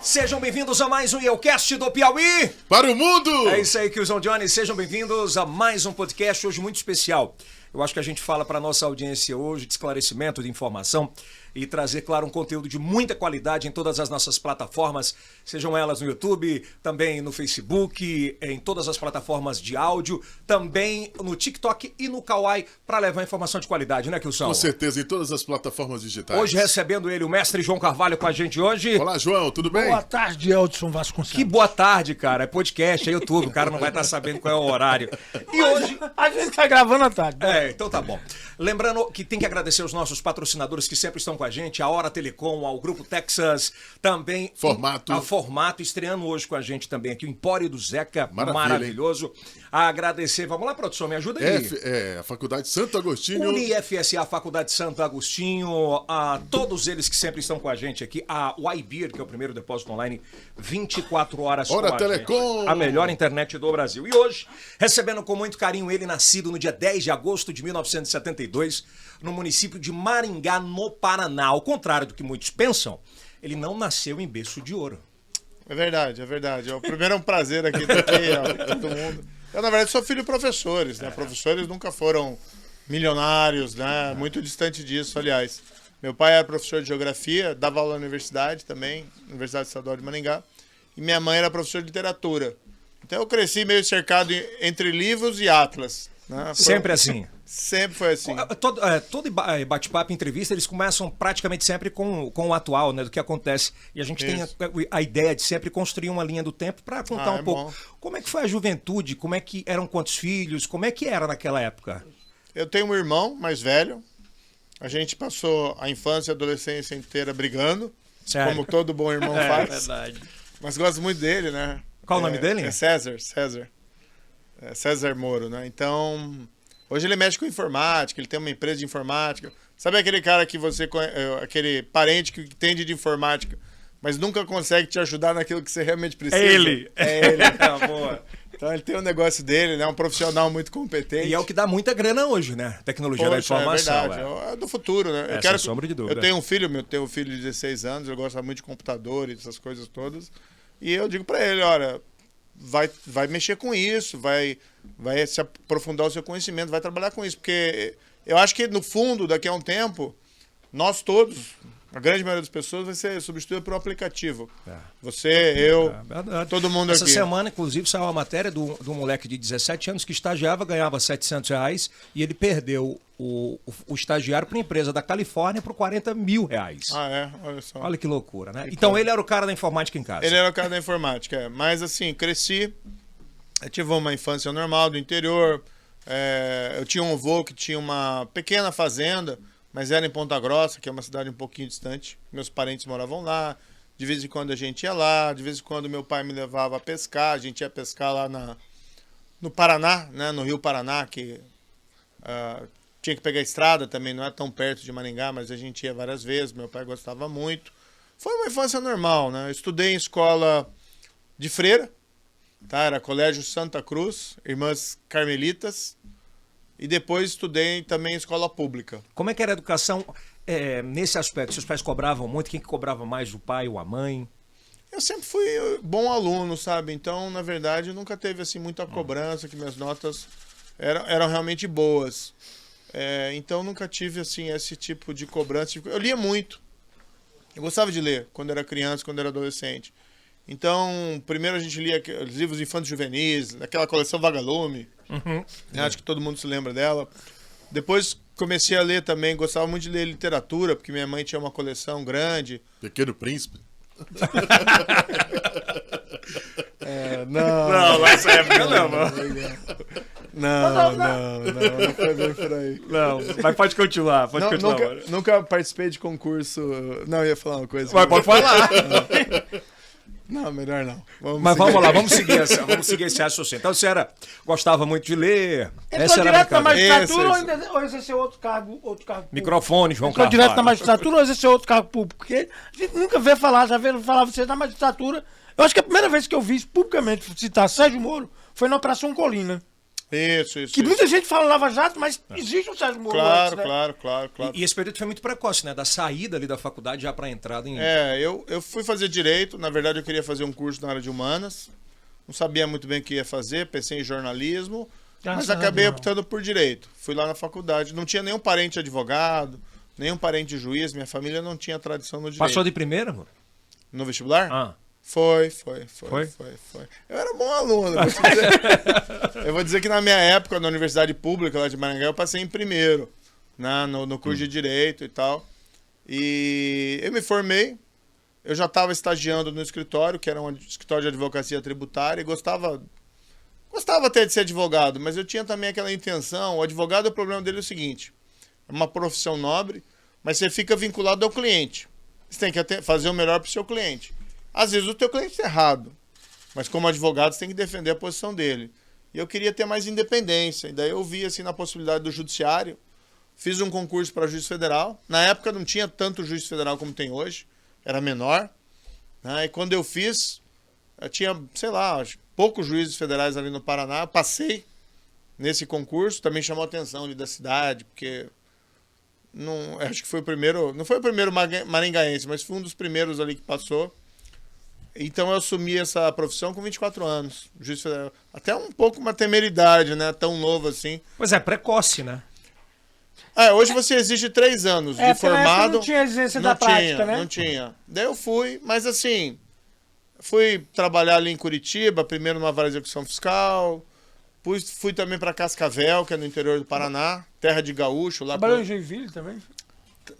Sejam bem-vindos a mais um Yelcast do Piauí. Para o mundo! É isso aí, Kilson Johnny. Sejam bem-vindos a mais um podcast hoje muito especial. Eu acho que a gente fala para a nossa audiência hoje de esclarecimento, de informação e trazer, claro, um conteúdo de muita qualidade em todas as nossas plataformas, sejam elas no YouTube, também no Facebook, em todas as plataformas de áudio, também no TikTok e no Kawaii, para levar informação de qualidade, né, Kilson? Com certeza, em todas as plataformas digitais. Hoje recebendo ele, o mestre João Carvalho com a gente hoje. Olá, João, tudo bem? Boa tarde, Eldson Vasconcelos. Que boa tarde, cara. É podcast, é YouTube, o cara não vai estar sabendo qual é o horário. E hoje... A gente tá gravando à tarde. Então tá bom. Lembrando que tem que agradecer os nossos patrocinadores que sempre estão com a gente, a Hora Telecom, ao Grupo Texas, também a Formato, estreando hoje com a gente também aqui, o Empório do Zeca, maravilhoso. A agradecer, vamos lá, produção, me ajuda aí. A Faculdade Santo Agostinho. UniFSA, Faculdade Santo Agostinho, a todos eles que sempre estão com a gente aqui, a YBeer, que é o primeiro depósito online, 24 horas Hora com Telecom. gente, a melhor internet do Brasil. E hoje, recebendo com muito carinho ele, nascido no dia 10 de agosto de 1972, no município de Maringá, no Paraná. Ao contrário do que muitos pensam, ele não nasceu em berço de ouro. É verdade, é verdade. Primeiro é um prazer aqui ter todo mundo. Eu, na verdade, sou filho de professores, né? Professores nunca foram milionários, né? Muito distante disso, aliás. Meu pai era professor de geografia, dava aula na universidade também, Universidade Estadual de Maringá. E minha mãe era professora de literatura. Então eu cresci meio cercado entre livros e atlas. Né? Sempre assim? Sempre foi assim. Todo bate-papo, entrevista, eles começam praticamente sempre com o atual, né, do que acontece. E a gente tem a ideia de sempre construir uma linha do tempo para contar um pouco. Bom. Como é que foi a juventude? Como é que eram quantos filhos? Como é que era naquela época? Eu tenho um irmão mais velho. A gente passou a infância e a adolescência inteira brigando. Sério? Como todo bom irmão faz. É verdade. Mas gosto muito dele, né? Qual o nome dele? É César. César Moro, né? Então, hoje ele mexe com informática, ele tem uma empresa de informática. Sabe aquele cara que você aquele parente que entende de informática, mas nunca consegue te ajudar naquilo que você realmente precisa? É ele. Tá boa. Então ele tem um negócio dele, né? Um profissional muito competente. E é o que dá muita grana hoje, né? Tecnologia da informação. É verdade, é do futuro, né? Sem sombra de dúvida. Eu tenho um filho de 16 anos, ele gosta muito de computadores, essas coisas todas. E eu digo pra ele, olha, vai mexer com isso, vai se aprofundar o seu conhecimento, vai trabalhar com isso. Porque eu acho que, no fundo, daqui a um tempo, nós todos, a grande maioria das pessoas, vai ser substituída por um aplicativo. Você, eu, todo mundo aqui. Essa semana, inclusive, saiu uma matéria do moleque de 17 anos que estagiava, ganhava R$700 e ele perdeu o estagiário para uma empresa da Califórnia por R$40 mil. Olha só. Olha que loucura, né? Então ele era o cara da informática em casa. Ele era o cara da informática, Mas assim, cresci, eu tive uma infância normal do interior, eu tinha um avô que tinha uma pequena fazenda, mas era em Ponta Grossa, que é uma cidade um pouquinho distante. Meus parentes moravam lá, de vez em quando a gente ia lá, de vez em quando meu pai me levava a pescar, a gente ia pescar lá no Paraná, né? No Rio Paraná, que tinha que pegar a estrada também, não é tão perto de Maringá, mas a gente ia várias vezes, meu pai gostava muito. Foi uma infância normal, né? Eu estudei em escola de freira, tá? Era Colégio Santa Cruz, Irmãs Carmelitas, e depois estudei também em escola pública. Como é que era a educação nesse aspecto? Seus pais cobravam muito? Quem que cobrava mais, o pai ou a mãe? Eu sempre fui bom aluno, sabe? Então, na verdade, nunca teve assim muita cobrança, que minhas notas eram realmente boas. Então, nunca tive assim esse tipo de cobrança. Eu lia muito. Eu gostava de ler quando era criança, quando era adolescente. Então, primeiro a gente lia os livros infantos juvenis, aquela coleção Vagalume. Acho que todo mundo se lembra dela. Depois comecei a ler também, gostava muito de ler literatura, porque minha mãe tinha uma coleção grande. Pequeno Príncipe? Não, lá essa época não foi bem por aí. Não, mas pode continuar, Nunca participei de concurso. Não, eu ia falar uma coisa. Mas pode falar. Não, melhor não. Vamos lá, vamos seguir esse raciocínio. Então você gostava muito de ler. Entrou direto na magistratura ou exerceu outro cargo? Microfone, João Carvalho. Entrou direto na magistratura ou exerceu outro cargo público? Porque a gente nunca vê falar, já vê falar você na magistratura. Eu acho que a primeira vez que eu vi publicamente citar Sérgio Moro foi na Operação Colina. Isso. Que muita gente fala Lava Jato, mas existe o Sérgio Moro antes, né? Claro. E esse período foi muito precoce, né? Da saída ali da faculdade já para a entrada em... Eu fui fazer Direito, na verdade eu queria fazer um curso na área de Humanas, não sabia muito bem o que ia fazer, pensei em jornalismo, mas acabei optando por Direito. Fui lá na faculdade, não tinha nenhum parente advogado, nenhum parente juiz, minha família não tinha tradição no Direito. Passou de primeira, mano? No vestibular? Ah. Foi. Eu era bom aluno. Eu vou dizer que na minha época, na Universidade Pública lá de Maringá, eu passei em primeiro, né, no curso de Direito e tal. E eu me formei, eu já estava estagiando no escritório, que era um escritório de advocacia tributária, e gostava até de ser advogado, mas eu tinha também aquela intenção. O advogado, o problema dele é o seguinte: é uma profissão nobre, mas você fica vinculado ao cliente. Você tem que fazer o melhor para o seu cliente. Às vezes o teu cliente está errado, mas como advogado você tem que defender a posição dele. E eu queria ter mais independência, e daí eu vi assim na possibilidade do judiciário, fiz um concurso para juiz federal. Na época não tinha tanto juiz federal como tem hoje, era menor, né? E quando eu fiz, eu tinha, sei lá, poucos juízes federais ali no Paraná. Eu passei nesse concurso, também chamou a atenção ali da cidade, porque acho que foi o primeiro, não foi o primeiro maringaense, mas foi um dos primeiros ali que passou. Então eu assumi essa profissão com 24 anos, juiz federal. Até um pouco uma temeridade, né? Tão novo assim. Pois é, precoce, né? Hoje você exige 3 anos de formado. Não tinha exigência da prática, né? Não tinha. Daí eu fui, mas assim, fui trabalhar ali em Curitiba, primeiro numa vara de execução fiscal, fui também para Cascavel, que é no interior do Paraná, terra de gaúcho. Trabalhou em Joinville também?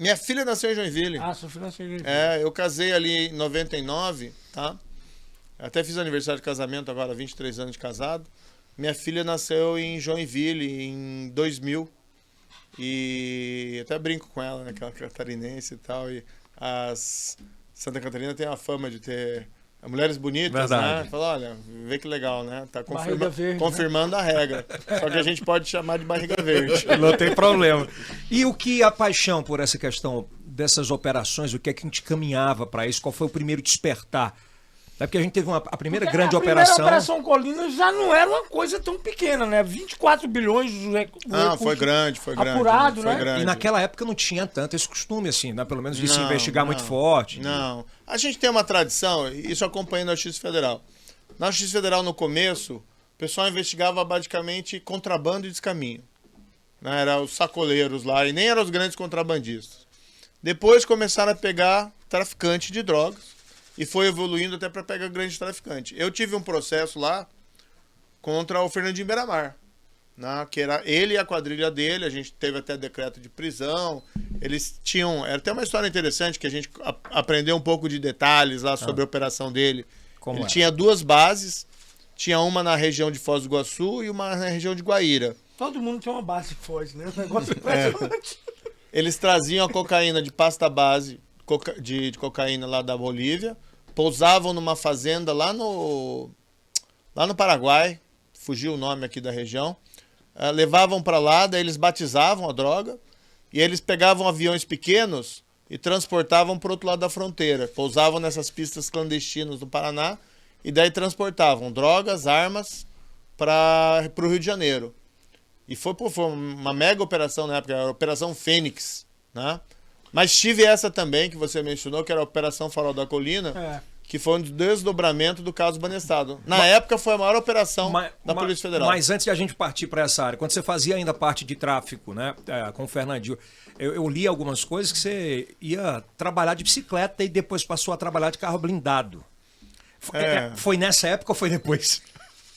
Minha filha nasceu em Joinville. Sua filha nasceu em Joinville. Eu casei ali em 99, tá? Até fiz aniversário de casamento agora, 23 anos de casado. Minha filha nasceu em Joinville em 2000. E até brinco com ela, né? Que ela é catarinense e tal. E Santa Catarina tem a fama de ter mulheres bonitas, verdade, né? Fala, olha, vê que legal, né? Tá verde, confirmando, né? A regra. Só que a gente pode chamar de barriga verde. Não tem problema. E o que a paixão por essa questão dessas operações, o que é que a gente caminhava para isso? Qual foi o primeiro despertar? É porque a gente teve a primeira grande operação. A Operação Colina já não era uma coisa tão pequena, né? 24 bilhões de foi grande. Apurado, foi né? grande. E naquela época não tinha tanto esse costume, assim, né? Pelo menos de se investigar muito forte. Não. A gente tem uma tradição, isso acompanhando a Justiça Federal. Na Justiça Federal, no começo, o pessoal investigava basicamente contrabando e descaminho. Né? Era os sacoleiros lá, e nem eram os grandes contrabandistas. Depois começaram a pegar traficante de drogas, e foi evoluindo até para pegar grande traficante. Eu tive um processo lá contra o Fernandinho Beiramar, né, que era ele e a quadrilha dele. A gente teve até decreto de prisão. Eles tinham... Era até uma história interessante, que a gente aprendeu um pouco de detalhes lá sobre a operação dele. Como ele é? tinha 2 bases. Tinha uma na região de Foz do Iguaçu e uma na região de Guaíra. Todo mundo tem uma base de Foz, né? Um negócio impressionante. Eles traziam a cocaína de pasta base de cocaína lá da Bolívia, pousavam numa fazenda lá no Paraguai, fugiu o nome aqui da região, levavam para lá, daí eles batizavam a droga, e eles pegavam aviões pequenos e transportavam para o outro lado da fronteira, pousavam nessas pistas clandestinas do Paraná, e daí transportavam drogas, armas para o Rio de Janeiro. E foi uma mega operação na época, a Operação Fênix, né? Mas tive essa também, que você mencionou, que era a Operação Farol da Colina, que foi um desdobramento do caso Banestado. Na época foi a maior operação da Polícia Federal. Mas antes de a gente partir para essa área, quando você fazia ainda parte de tráfico, né, com o Fernandinho, eu li algumas coisas que você ia trabalhar de bicicleta e depois passou a trabalhar de carro blindado. Foi nessa época ou foi depois?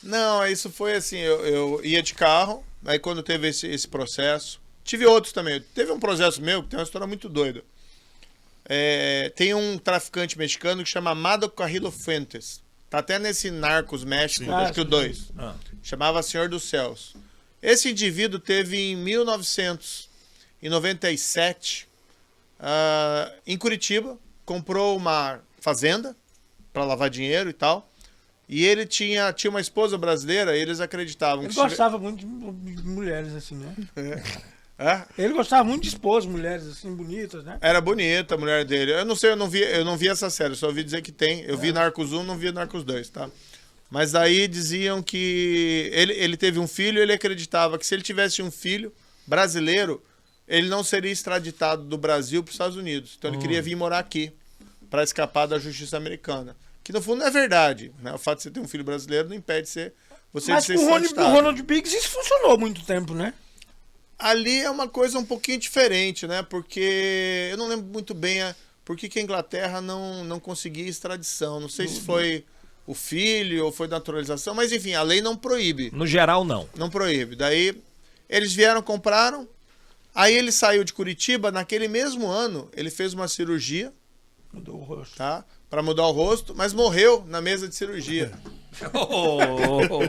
Não, isso foi assim, eu ia de carro, aí quando teve esse processo... Tive outros também. Teve um processo meu que tem uma história muito doida. Tem um traficante mexicano que chama Amado Carrillo Fuentes. Tá até nesse Narcos México, acho que o 2. Chamava Senhor dos Céus. Esse indivíduo teve em 1997, em Curitiba, comprou uma fazenda para lavar dinheiro e tal. E ele tinha uma esposa brasileira e eles acreditavam que... Ele gostava muito de mulheres assim, né? Ele gostava muito de esposas, mulheres assim, bonitas, né? Era bonita a mulher dele. Eu não sei, eu não vi essa série, só ouvi dizer que tem. Eu vi Narcos 1, não vi Narcos 2, tá? Mas aí diziam que ele teve um filho e ele acreditava que se ele tivesse um filho brasileiro, ele não seria extraditado do Brasil para os Estados Unidos. Então ele queria vir morar aqui para escapar da justiça americana. Que no fundo não é verdade, né? O fato de você ter um filho brasileiro não impede você de ser extraditado. Mas com o Ronald Biggs isso funcionou muito tempo, né? Ali é uma coisa um pouquinho diferente, né? Porque eu não lembro muito bem por que a Inglaterra não conseguia extradição. Não sei se foi o filho ou foi naturalização, mas enfim, a lei não proíbe. No geral, não. Não proíbe. Daí eles vieram, compraram. Aí ele saiu de Curitiba. Naquele mesmo ano, ele fez uma cirurgia. Mudou o rosto. Tá? Para mudar o rosto, mas morreu na mesa de cirurgia.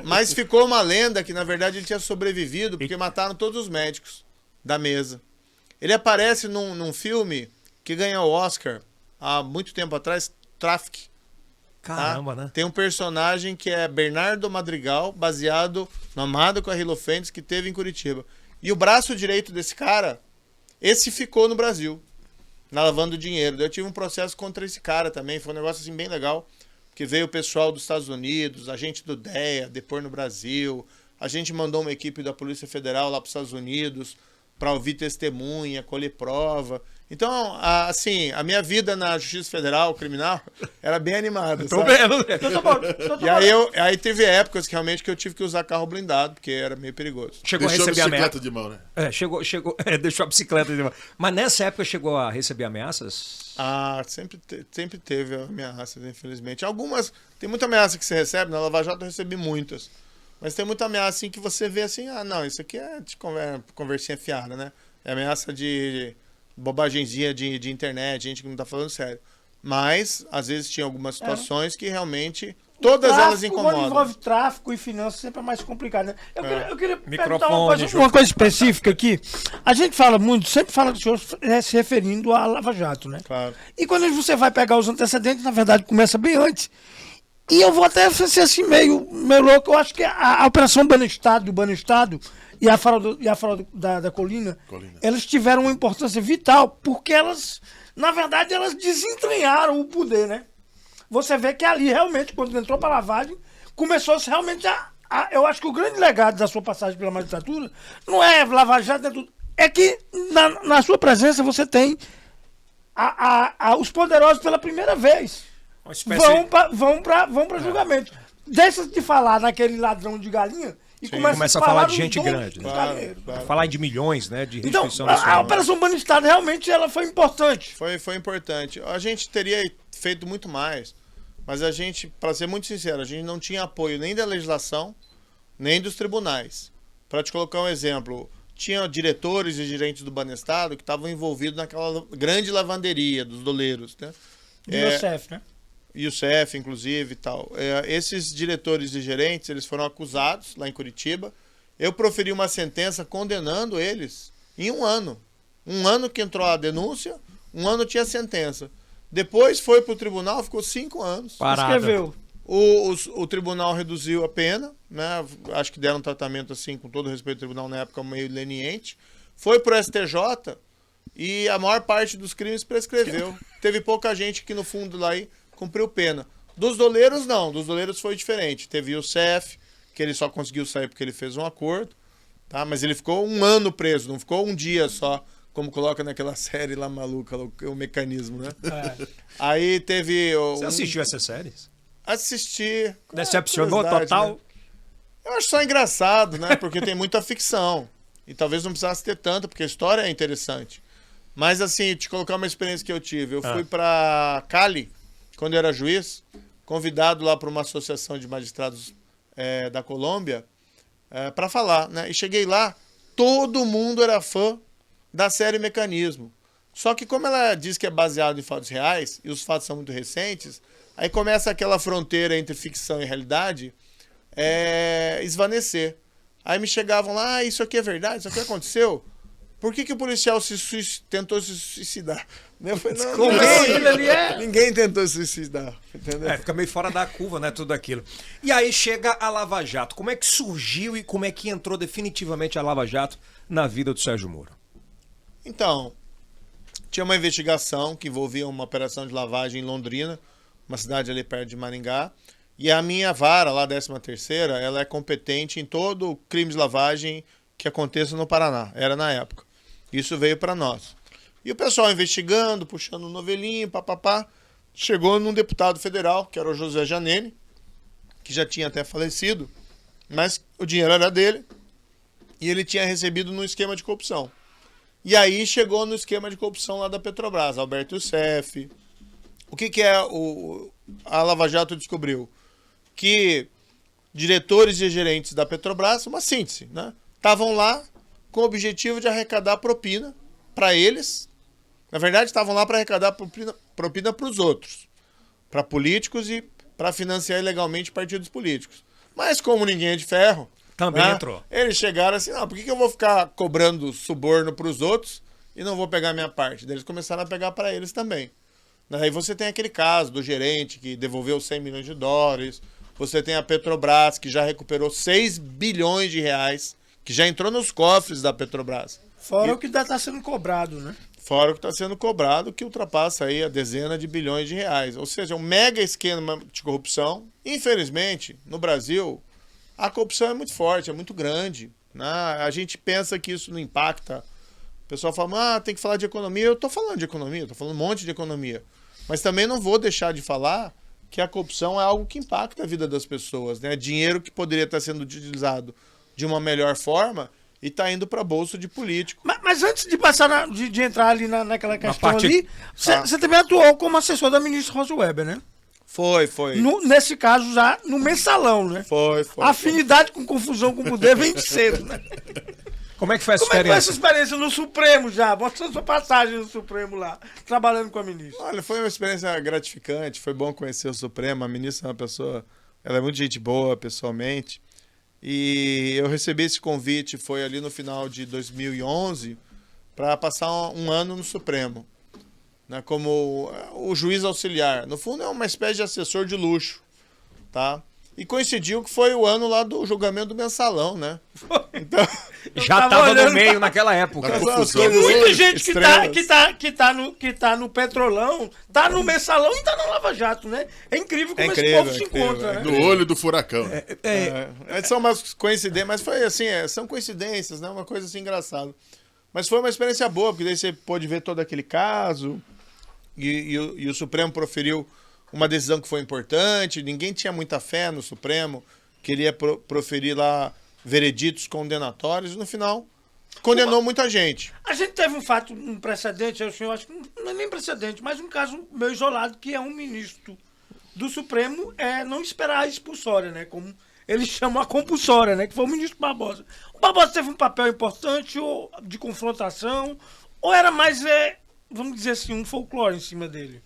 Mas ficou uma lenda que, na verdade, ele tinha sobrevivido porque mataram todos os médicos da mesa. Ele aparece num filme que ganhou o Oscar há muito tempo atrás, Traffic. Caramba, tá? né? Tem um personagem que é Bernardo Madrigal, baseado no Amado Carrillo Fentes, que teve em Curitiba. E o braço direito desse cara, esse ficou no Brasil, na lavando dinheiro. Eu tive um processo contra esse cara também, foi um negócio assim bem legal, porque veio o pessoal dos Estados Unidos, a gente do DEA, depor no Brasil, a gente mandou uma equipe da Polícia Federal lá para os Estados Unidos para ouvir testemunha, colher prova. Então, assim, a minha vida na Justiça Federal, criminal, era bem animada. Tô vendo. E aí teve épocas que realmente que eu tive que usar carro blindado, porque era meio perigoso. Chegou Deixou a receber a bicicleta ameaças. de mão, né? Deixou a bicicleta de mão. Mas nessa época chegou a receber ameaças? Ah, sempre teve ameaças, infelizmente. Algumas, tem muita ameaça que você recebe, na Lava Jato eu recebi muitas. Mas tem muita ameaça assim que você vê assim, não, isso aqui é de conversinha fiada, né? É ameaça de bobagenzinha de internet, gente que não tá falando sério. Mas, às vezes, tinha algumas situações que realmente, todas elas incomodam. Quando envolve tráfico e finanças, sempre é mais complicado, né? Eu queria perguntar Microfone, uma coisa específica aqui. A gente fala muito, sempre fala que o senhor se referindo à Lava Jato, né? Claro. E quando você vai pegar os antecedentes, na verdade, começa bem antes. E eu vou até ser assim meio louco. Eu acho que a Operação Banestado e a farol da Colina, elas tiveram uma importância vital, porque elas, na verdade, elas desentranharam o poder, né? Você vê que ali, realmente, quando entrou para a lavagem, começou-se realmente eu acho que o grande legado da sua passagem pela magistratura não é Lava Jato, é tudo. É que na sua presença você tem os poderosos pela primeira vez. Vão para julgamento. Deixa de falar naquele ladrão de galinha e começa a falar de gente grande. Claro. Falar de milhões, né? De então, restituição nacional. a Operação Banestado realmente ela foi importante. Foi importante. A gente teria feito muito mais, mas a gente, para ser muito sincero, a gente não tinha apoio nem da legislação, nem dos tribunais. Para te colocar um exemplo, tinha diretores e gerentes do Banestado que estavam envolvidos naquela grande lavanderia dos doleiros, né? Do IOCF, né? IOCF, inclusive, e tal. Esses diretores e gerentes, eles foram acusados lá em Curitiba. Eu proferi uma sentença condenando eles em 1 ano. 1 ano que entrou a denúncia, 1 ano tinha a sentença. Depois foi para o tribunal, ficou 5 anos. Parada. Escreveu. O tribunal reduziu a pena, né? Acho que deram um tratamento, assim, com todo respeito ao tribunal, na época meio leniente. Foi para o STJ e a maior parte dos crimes prescreveu. Teve pouca gente que, no fundo, lá aí cumpriu pena. Dos doleiros, não. Dos doleiros foi diferente. Teve o CEF, que ele só conseguiu sair porque ele fez um acordo, tá? Mas ele ficou 1 ano preso, não ficou 1 dia só, como coloca naquela série lá maluca, o mecanismo, né? Aí teve... Você assistiu essas séries? Assisti. Decepcionou total? Né? Eu acho só engraçado, né? Porque tem muita ficção. E talvez não precisasse ter tanta, porque a história é interessante. Mas, assim, te colocar uma experiência que eu tive. Eu fui pra Cali, quando eu era juiz, convidado lá para uma associação de magistrados da Colômbia para falar, né? E cheguei lá, todo mundo era fã da série Mecanismo. Só que como ela diz que é baseado em fatos reais, e os fatos são muito recentes, aí começa aquela fronteira entre ficção e realidade esvanecer. Aí me chegavam lá, isso aqui é verdade, isso aqui aconteceu? Por que o policial tentou se suicidar? Eu falei, ninguém tentou se suicidar. Entendeu? Fica meio fora da curva, né? Tudo aquilo. E aí chega a Lava Jato. Como é que surgiu e como é que entrou definitivamente a Lava Jato na vida do Sérgio Moro? Então, tinha uma investigação que envolvia uma operação de lavagem em Londrina, uma cidade ali perto de Maringá. E a minha vara, lá, 13ª, ela é competente em todo crime de lavagem que aconteça no Paraná. Era na época. Isso veio para nós. E o pessoal investigando, puxando um novelinho, papapá, chegou num deputado federal, que era o José Janene, que já tinha até falecido, mas o dinheiro era dele e ele tinha recebido no esquema de corrupção. E aí chegou no esquema de corrupção lá da Petrobras, Alberto Youssef. O que é a Lava Jato descobriu? Que diretores e gerentes da Petrobras, uma síntese, né? Estavam lá com o objetivo de arrecadar propina para eles. Na verdade, estavam lá para arrecadar propina para os outros, para políticos e para financiar ilegalmente partidos políticos. Mas como ninguém é de ferro, também né, entrou. Eles chegaram assim, não, por que eu vou ficar cobrando suborno para os outros e não vou pegar a minha parte? Daí eles começaram a pegar para eles também. Aí você tem aquele caso do gerente que devolveu 100 milhões de dólares, você tem a Petrobras que já recuperou 6 bilhões de reais, que já entrou nos cofres da Petrobras. Fora o que está sendo cobrado, né? Fora o que está sendo cobrado, que ultrapassa aí a dezena de bilhões de reais. Ou seja, um mega esquema de corrupção. Infelizmente, no Brasil, a corrupção é muito forte, é muito grande, né? A gente pensa que isso não impacta. O pessoal fala, tem que falar de economia. Eu estou falando de economia, estou falando um monte de economia. Mas também não vou deixar de falar que a corrupção é algo que impacta a vida das pessoas, né? Dinheiro que poderia estar sendo utilizado de uma melhor forma e está indo para bolso de político. Mas antes de passar de entrar ali naquela questão parte... ali, você também atuou como assessor da ministra Rosa Weber, né? Foi. Nesse caso, já no mensalão, né? Foi. A afinidade com confusão com o poder vem de cedo, né? Como é que foi essa Como é que foi essa experiência? experiência no Supremo já? Mostrando sua passagem no Supremo lá, trabalhando com a ministra. Olha, foi uma experiência gratificante, foi bom conhecer o Supremo. A ministra é uma pessoa, ela é muito gente boa pessoalmente. E eu recebi esse convite, foi ali no final de 2011, para passar um ano no Supremo, né, como o juiz auxiliar. No fundo é uma espécie de assessor de luxo, tá? E coincidiu que foi o ano lá do julgamento do mensalão, né? Então, Já estava no meio naquela época. Na confusão. E muita gente Estrelas. que tá no Petrolão, tá no mensalão e tá na Lava Jato, né? É incrível como esse povo se encontra, né? No olho do furacão. são umas coincidências, mas foi assim, são coincidências, né? Uma coisa assim engraçada. Mas foi uma experiência boa, porque daí você pôde ver todo aquele caso e o Supremo proferiu uma decisão que foi importante, ninguém tinha muita fé no Supremo, que ele ia proferir lá vereditos condenatórios, e no final condenou muita gente. A gente teve um precedente, eu acho que não é nem precedente, mas um caso meio isolado, que é um ministro do Supremo não esperar a expulsória, né? Como eles chamam a compulsória, né? Que foi o ministro Barbosa. O Barbosa teve um papel importante ou de confrontação, ou era mais, vamos dizer assim, um folclore em cima dele?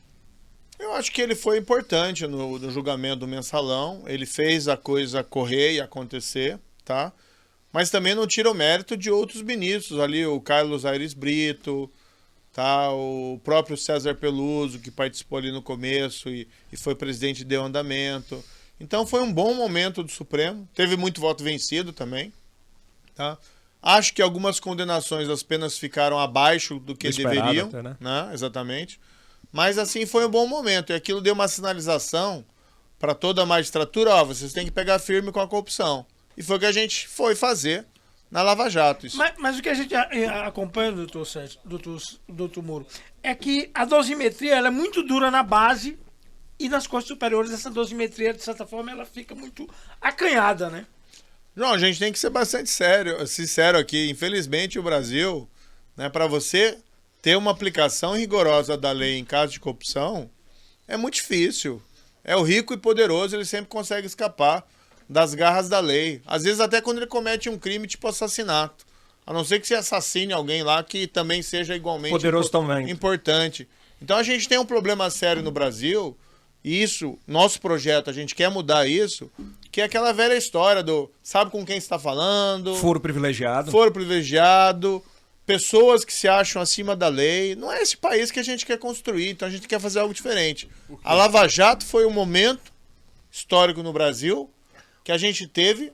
Eu acho que ele foi importante no julgamento do mensalão, ele fez a coisa correr e acontecer, tá? Mas também não tira o mérito de outros ministros, ali o Carlos Aires Brito, tá? O próprio César Peluso, que participou ali no começo e foi presidente e deu andamento. Então foi um bom momento do Supremo, teve muito voto vencido também, tá? Acho que algumas condenações, as penas ficaram abaixo do que deveriam, até, né? Exatamente. Mas assim, foi um bom momento. E aquilo deu uma sinalização para toda a magistratura, vocês têm que pegar firme com a corrupção. E foi o que a gente foi fazer na Lava Jato. Isso. Mas o que a gente acompanha, doutor Moro, é que a dosimetria ela é muito dura na base e nas cortes superiores essa dosimetria, de certa forma, ela fica muito acanhada, né? João, a gente tem que ser bastante sincero aqui. Infelizmente, o Brasil, né, para você ter uma aplicação rigorosa da lei em caso de corrupção, é muito difícil. É o rico e poderoso, ele sempre consegue escapar das garras da lei. Às vezes até quando ele comete um crime tipo assassinato. A não ser que você assassine alguém lá que também seja igualmente Poderoso também. importante. Então a gente tem um problema sério no Brasil, e isso, nosso projeto, a gente quer mudar isso, que é aquela velha história do sabe com quem você está falando, Foro privilegiado. pessoas que se acham acima da lei. Não é esse país que a gente quer construir, então a gente quer fazer algo diferente. A Lava Jato foi um momento histórico no Brasil que a gente teve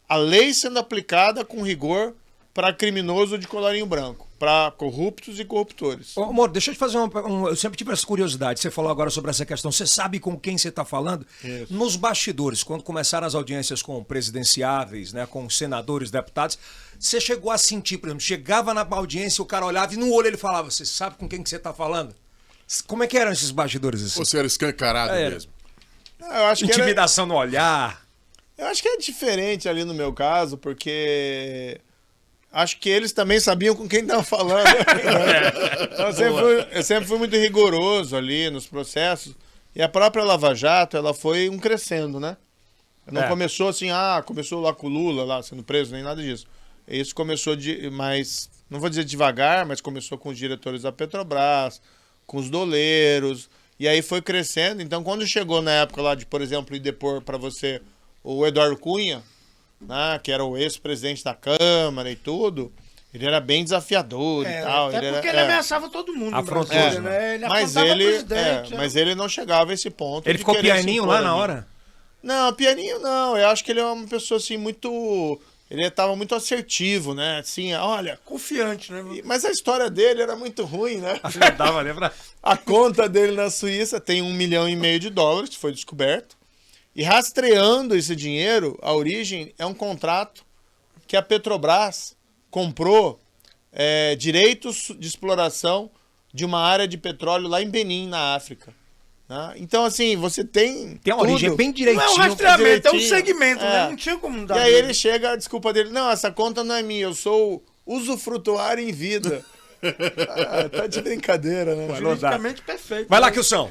a lei sendo aplicada com rigor para criminoso de colarinho branco, para corruptos e corruptores. Ô, amor, deixa eu te fazer eu sempre tive essa curiosidade. Você falou agora sobre essa questão. Você sabe com quem você está falando? Isso. Nos bastidores, quando começaram as audiências com presidenciáveis, né, com senadores, deputados, você chegou a sentir, por exemplo, chegava na audiência, o cara olhava e no olho ele falava, você sabe com quem que você está falando? Como é que eram esses bastidores assim? Você era escancarado Era. mesmo. Eu acho que Intimidação no olhar. eu acho que é diferente ali no meu caso, porque acho que eles também sabiam com quem estavam falando. Então, eu sempre fui muito rigoroso ali nos processos. E a própria Lava Jato, ela foi crescendo, né? Não começou assim, começou lá com o Lula, lá sendo preso, nem nada disso. Isso começou mais, não vou dizer devagar, mas começou com os diretores da Petrobras, com os doleiros, e aí foi crescendo. Então, quando chegou na época lá de, por exemplo, ir depor para você o Eduardo Cunha, né, que era o ex-presidente da Câmara e tudo, ele era bem desafiador e tal. Até porque ele ameaçava todo mundo no Afrontoso, Brasil, né? Ele mas afrontava ele, o presidente. mas ele não chegava a esse ponto. Ele de ficou querer se pianinho impor lá na ali. hora? Não, pianinho não. Eu acho que ele é uma pessoa assim muito... Ele estava muito assertivo, né? Assim, olha... Confiante, né? Mas a história dele era muito ruim, né? Dava, lembra? A conta dele na Suíça tem $1,5 milhão, que foi descoberto. E rastreando esse dinheiro, a origem é um contrato que a Petrobras comprou direitos de exploração de uma área de petróleo lá em Benin, na África. Né? Então, assim, você tem. Tem uma origem tudo. bem Não direitinho. é um rastreamento, é um direitinho. segmento, né? É. Não tinha como E dar. aí ele chega, a desculpa dele, não, essa conta não é minha, eu sou usufrutuário em vida. Tá de brincadeira, né? Juridicamente perfeito. Vai lá, Kilson.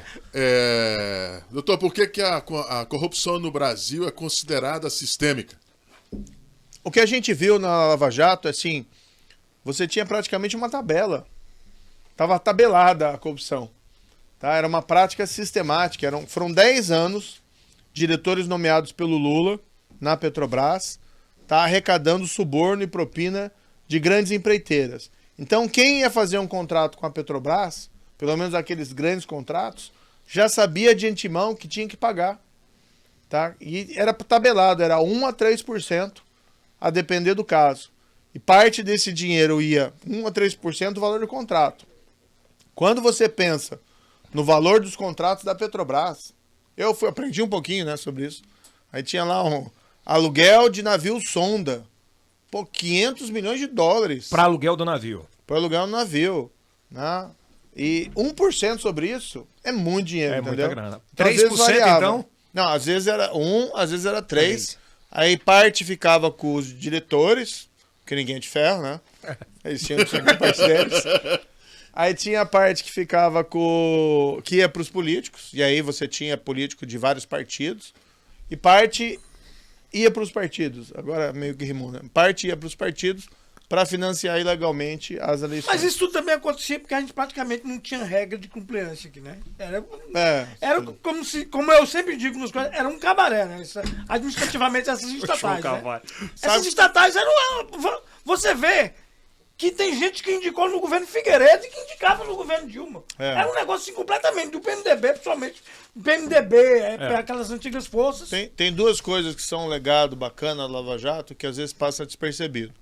Doutor, por que a corrupção no Brasil é considerada sistêmica? O que a gente viu na Lava Jato, assim, você tinha praticamente uma tabela. Tava tabelada a corrupção. Tá? Era uma prática sistemática. Foram 10 anos, diretores nomeados pelo Lula na Petrobras, tá arrecadando suborno e propina de grandes empreiteiras. Então, quem ia fazer um contrato com a Petrobras, pelo menos aqueles grandes contratos, já sabia de antemão que tinha que pagar. Tá? E era tabelado, era 1 a 3%, a depender do caso. E parte desse dinheiro ia 1 a 3% do valor do contrato. Quando você pensa no valor dos contratos da Petrobras, aprendi um pouquinho, né, sobre isso. Aí tinha lá um aluguel de navio sonda. Pô, $500 milhões. Para aluguel do navio. Para alugar um navio. Né? E 1% sobre isso é muito dinheiro, É entendeu? muita grana. Então, às 3% vezes variava. então? Não, às vezes era 1, às vezes era 3. Aí parte ficava com os diretores, que ninguém é de ferro, né? Eles tinham parte deles. Aí tinha a parte que ficava que ia para os políticos, e aí você tinha político de vários partidos, e parte ia para os partidos, agora meio que rimou, né? Parte ia para os partidos para financiar ilegalmente as eleições. Mas isso tudo também acontecia porque a gente praticamente não tinha regra de compliance aqui, né? Era como eu sempre digo nos coisas, era um cabaré, né? Administrativamente essas estatais, né? Essas estatais eram... Você vê que tem gente que indicou no governo Figueiredo e que indicava no governo Dilma. Era um negócio assim, completamente do PMDB, principalmente. O PMDB, aquelas antigas forças. Tem duas coisas que são um legado bacana da Lava Jato que às vezes passa despercebido.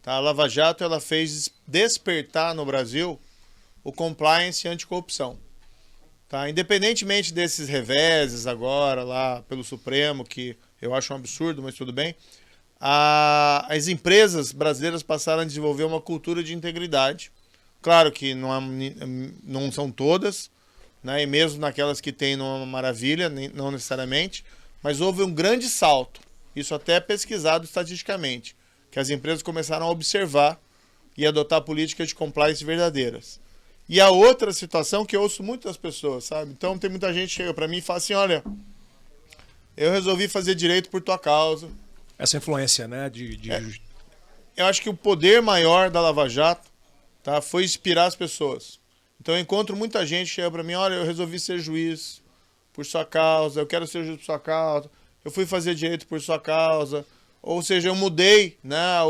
Tá? A Lava Jato ela fez despertar no Brasil o compliance anticorrupção. Tá? Independentemente desses reveses agora lá pelo Supremo, que eu acho um absurdo, mas tudo bem, as empresas brasileiras passaram a desenvolver uma cultura de integridade. Claro que não são todas, né? E mesmo naquelas que tem não é uma maravilha, não necessariamente, mas houve um grande salto, isso até é pesquisado estatisticamente, que as empresas começaram a observar e adotar políticas de compliance verdadeiras. E a outra situação que eu ouço muitas pessoas, sabe? Então tem muita gente que chega para mim e fala assim, olha, eu resolvi fazer direito por tua causa. Essa influência, né? Eu acho que o poder maior da Lava Jato, tá, foi inspirar as pessoas. Então eu encontro muita gente que chega para mim, olha, eu resolvi ser juiz por sua causa, eu quero ser juiz por sua causa, eu fui fazer direito por sua causa. Ou seja, eu mudei, né?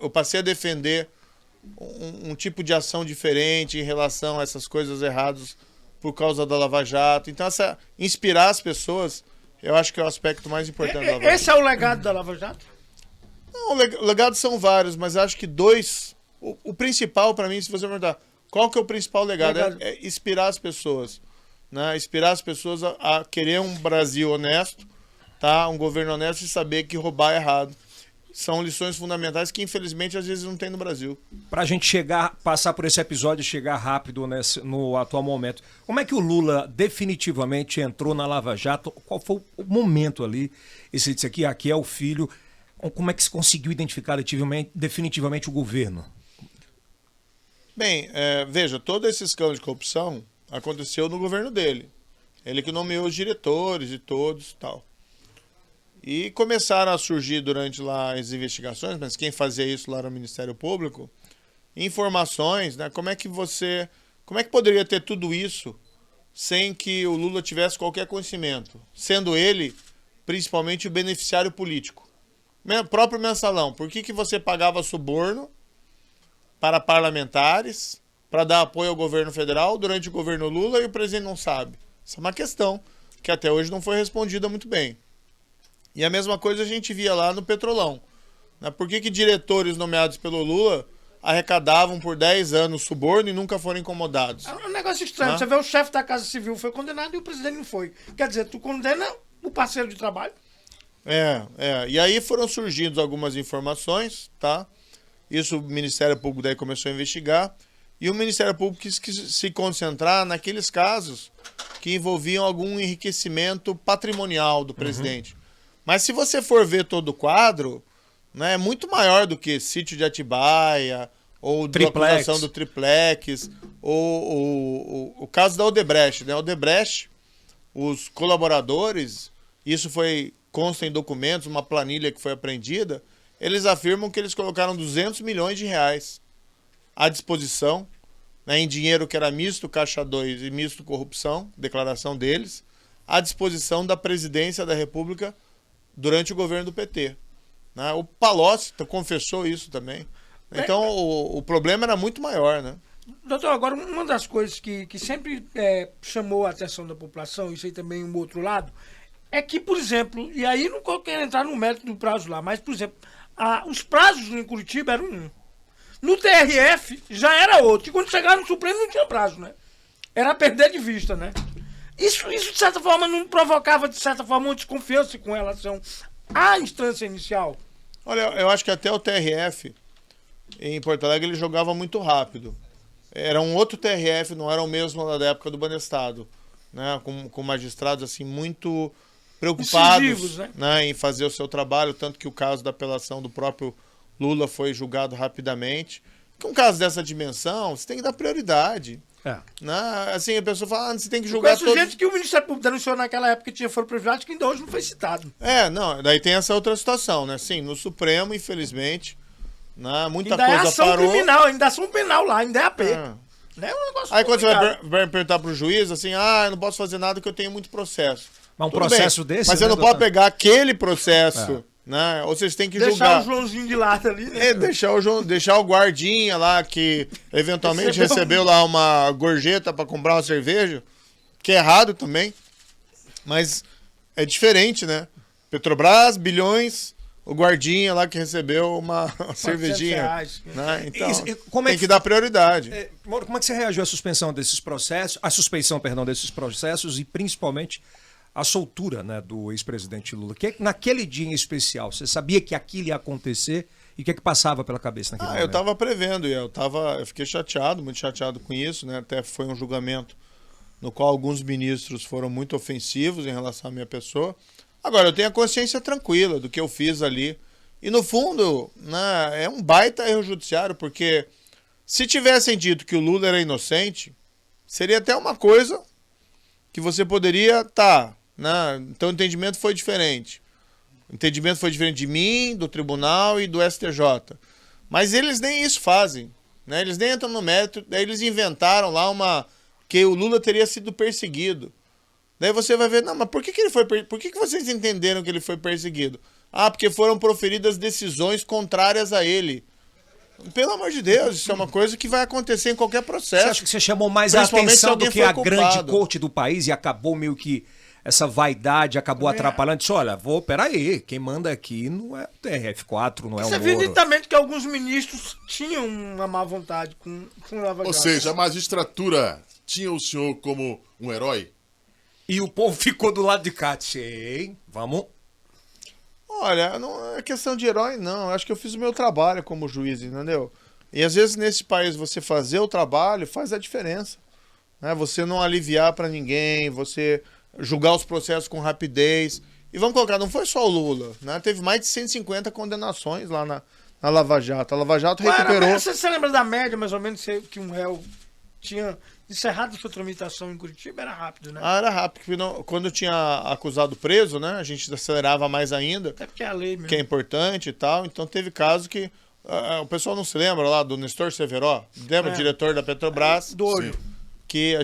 Eu passei a defender um tipo de ação diferente em relação a essas coisas erradas por causa da Lava Jato. Então, inspirar as pessoas, eu acho que é o aspecto mais importante da Lava Jato. Esse é o legado da Lava Jato? Não, legados são vários, mas acho que dois. O principal para mim, se você perguntar, qual que é o principal legado? É inspirar as pessoas. Né? Inspirar as pessoas a querer um Brasil honesto, tá? Um governo honesto e saber que roubar é errado. São lições fundamentais que, infelizmente, às vezes não tem no Brasil. Para a gente passar por esse episódio e chegar rápido no atual momento, como é que o Lula definitivamente entrou na Lava Jato? Qual foi o momento ali? E você disse aqui é o filho. Como é que se conseguiu identificar definitivamente o governo? Bem, veja, todo esse escândalo de corrupção aconteceu no governo dele. Ele que nomeou os diretores e todos e tal. E começaram a surgir durante lá as investigações, mas quem fazia isso lá era o Ministério Público, informações, né? Como é que poderia ter tudo isso sem que o Lula tivesse qualquer conhecimento, sendo ele principalmente o beneficiário político? Próprio mensalão, por que você pagava suborno para parlamentares para dar apoio ao governo federal durante o governo Lula e o presidente não sabe? Essa é uma questão que até hoje não foi respondida muito bem. E a mesma coisa a gente via lá no Petrolão. Né? Por que diretores nomeados pelo Lula arrecadavam por 10 anos suborno e nunca foram incomodados? É um negócio estranho. Você vê o chefe da Casa Civil foi condenado e o presidente não foi. Quer dizer, tu condena o parceiro de trabalho. E aí foram surgindo algumas informações, tá? Isso o Ministério Público daí começou a investigar. E o Ministério Público quis se concentrar naqueles casos que envolviam algum enriquecimento patrimonial do presidente. Mas se você for ver todo o quadro, né, é muito maior do que sítio de Atibaia, ou da acusação do triplex, ou o caso da Odebrecht. Né? Odebrecht, os colaboradores, isso consta em documentos, uma planilha que foi apreendida, eles afirmam que eles colocaram 200 milhões de reais à disposição, né, em dinheiro que era misto Caixa 2 e misto corrupção, declaração deles, à disposição da presidência da República durante o governo do PT. Né? O Palocci confessou isso também. Então o problema era muito maior, né? Doutor, agora uma das coisas que sempre chamou a atenção da população, isso aí também um outro lado, é que, por exemplo, e aí não quero entrar no mérito do prazo lá, mas, por exemplo, os prazos em Curitiba eram um. No TRF já era outro. E quando chegaram no Supremo não tinha prazo, né? Era perder de vista, né? Isso, de certa forma, não provocava, de certa forma, uma desconfiança com relação à instância inicial? Olha, eu acho que até o TRF, em Porto Alegre, ele jogava muito rápido. Era um outro TRF, não era o mesmo da época do Banestado, né? Com magistrados, assim, muito preocupados, decisivos, né? Em fazer o seu trabalho, tanto que o caso da apelação do próprio Lula foi julgado rapidamente. Com um caso dessa dimensão, você tem que dar prioridade. Né? Assim, a pessoa fala, você tem que julgar todos... gente que o Ministério Público denunciou naquela época que tinha foro privilégio, que ainda hoje não foi citado. Não, daí tem essa outra situação, né? Sim, no Supremo, infelizmente, né, muita ainda coisa é ação parou. criminal, ainda é ação penal lá, ainda é AP. Né? É um negócio aí quando você complicado. vai perguntar pro juiz, assim, eu não posso fazer nada porque eu tenho muito processo. Mas Tudo processo bem, desse, mas né, você não doutor? pode pegar aquele processo, né? Ou vocês têm que Deixar julgar. o Joãozinho de lata ali, né? Deixar o guardinha lá que eventualmente recebeu lá uma gorjeta para comprar uma cerveja, que é errado também. Mas é diferente, né? Petrobras, bilhões, o guardinha lá que recebeu uma cervejinha. Reais, né? Então, como é tem que dar prioridade. Mauro, como é que você reagiu à suspensão desses processos, desses processos e principalmente a soltura, né, do ex-presidente Lula? Que naquele dia em especial, você sabia que aquilo ia acontecer e o que passava pela cabeça naquele momento? Eu estava prevendo, eu fiquei chateado, muito chateado com isso, né? Até foi um julgamento no qual alguns ministros foram muito ofensivos em relação à minha pessoa. Agora, eu tenho a consciência tranquila do que eu fiz ali. E, no fundo, né, é um baita erro judiciário, porque se tivessem dito que o Lula era inocente, seria até uma coisa que você poderia né? Então o entendimento foi diferente. O entendimento foi diferente de mim, do tribunal e do STJ. Mas eles nem isso fazem. Né? Eles nem entram no mérito. Daí eles inventaram lá que o Lula teria sido perseguido. Daí você vai ver, não, mas por que ele foi por que vocês entenderam que ele foi perseguido? Porque foram proferidas decisões contrárias a ele. Pelo amor de Deus, isso é uma coisa que vai acontecer em qualquer processo. Você acha que você chamou mais a atenção do que a culpado. grande corte do país e acabou meio que essa vaidade acabou atrapalhando. Disse, olha, peraí, quem manda aqui não é o TRF4, não é o Você Moro. viu nitidamente que alguns ministros tinham uma má vontade com o Lava Jato. Ou seja, a magistratura tinha o senhor como um herói? E o povo ficou do lado de cá. Disse, ei, vamos... Olha, não é questão de herói, não. Eu acho que eu fiz o meu trabalho como juiz, entendeu? E às vezes nesse país você fazer o trabalho faz a diferença. Né? Você não aliviar pra ninguém, você julgar os processos com rapidez. E vamos colocar, não foi só o Lula, né? Teve mais de 150 condenações lá na Lava Jato. A Lava Jato recuperou... Você lembra da média, mais ou menos, que um réu tinha encerrado sua tramitação em Curitiba? Era rápido, né? Ah, era rápido. Porque quando tinha acusado preso, né? A gente acelerava mais ainda. Até porque é a lei mesmo. Que é importante e tal. Então teve caso que... o pessoal não se lembra lá do Nestor Severo? Lembra? O diretor da Petrobras? Do olho. Que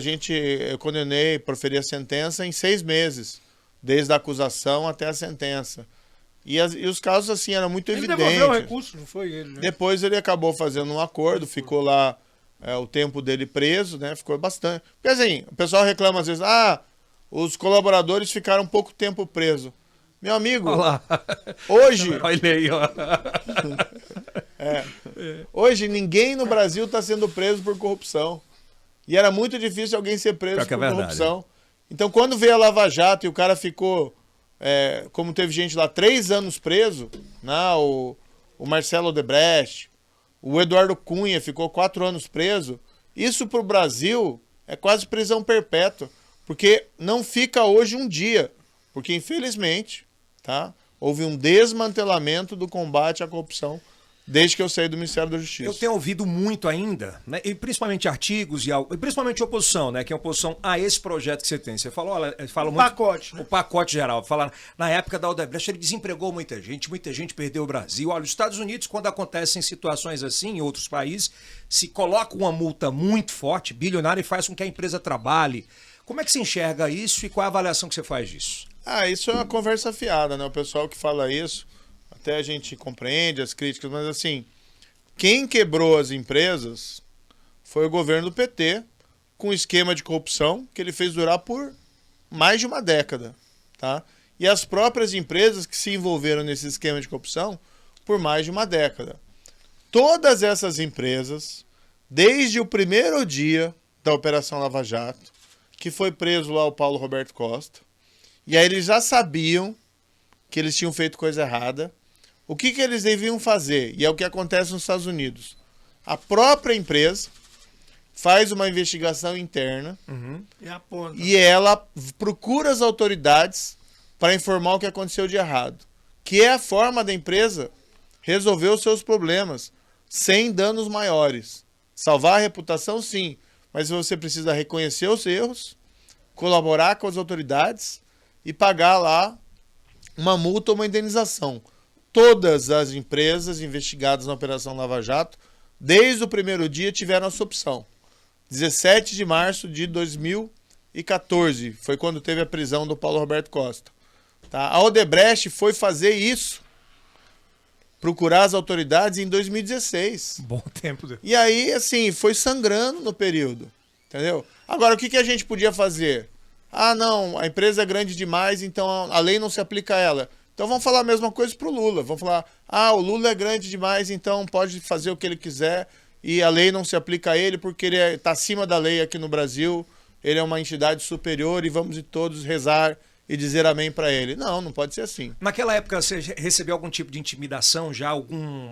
eu condenei, proferi a sentença em 6 meses. Desde a acusação até a sentença. E os casos, assim, eram muito Ele evidentes. devolveu o recurso, não foi ele, né? Depois ele acabou fazendo um acordo, ficou lá o tempo dele preso, né? Ficou bastante. Porque assim, o pessoal reclama às vezes, os colaboradores ficaram pouco tempo presos. Meu amigo, Olha lá. hoje, Olha aí, ó. hoje ninguém no Brasil está sendo preso por corrupção. E era muito difícil alguém ser preso Pior que é por verdade. corrupção. Então quando veio a Lava Jato e o cara ficou, como teve gente lá, 3 anos preso, né? O Marcelo Odebrecht, o Eduardo Cunha ficou 4 anos preso. Isso para o Brasil é quase prisão perpétua, porque não fica hoje um dia, porque infelizmente, tá, houve um desmantelamento do combate à corrupção desde que eu saí do Ministério da Justiça. Eu tenho ouvido muito ainda, né, e principalmente artigos e principalmente oposição, né, que é oposição a esse projeto que você tem. Você falou, olha, fala muito pacote, né? o pacote geral. Fala, na época da Odebrecht ele desempregou muita gente perdeu o Brasil. Olha, os Estados Unidos, quando acontecem situações assim em outros países, se coloca uma multa muito forte, bilionária, e faz com que a empresa trabalhe. Como é que você enxerga isso e qual é a avaliação que você faz disso? Isso é uma conversa fiada, né? O pessoal que fala isso, até a gente compreende as críticas, mas assim, quem quebrou as empresas foi o governo do PT, com um esquema de corrupção que ele fez durar por mais de uma década, tá? E as próprias empresas que se envolveram nesse esquema de corrupção por mais de uma década. Todas essas empresas, desde o primeiro dia da Operação Lava Jato, que foi preso lá o Paulo Roberto Costa, e aí eles já sabiam que eles tinham feito coisa errada. O que eles deviam fazer? E é o que acontece nos Estados Unidos. A própria empresa faz uma investigação interna e ela procura as autoridades para informar o que aconteceu de errado. Que é a forma da empresa resolver os seus problemas sem danos maiores. Salvar a reputação, sim, mas você precisa reconhecer os erros, colaborar com as autoridades e pagar lá uma multa ou uma indenização. Todas as empresas investigadas na Operação Lava Jato, desde o primeiro dia, tiveram essa opção. 17 de março de 2014 foi quando teve a prisão do Paulo Roberto Costa. Tá? A Odebrecht foi fazer isso, procurar as autoridades em 2016. Bom tempo. E aí, assim, foi sangrando no período. Entendeu? Agora, o que a gente podia fazer? Não, a empresa é grande demais, então a lei não se aplica a ela. Então vamos falar a mesma coisa pro Lula. Vamos falar, o Lula é grande demais, então pode fazer o que ele quiser e a lei não se aplica a ele porque ele está acima da lei aqui no Brasil, ele é uma entidade superior e vamos todos rezar e dizer amém para ele. Não pode ser assim. Naquela época você recebeu algum tipo de intimidação? Já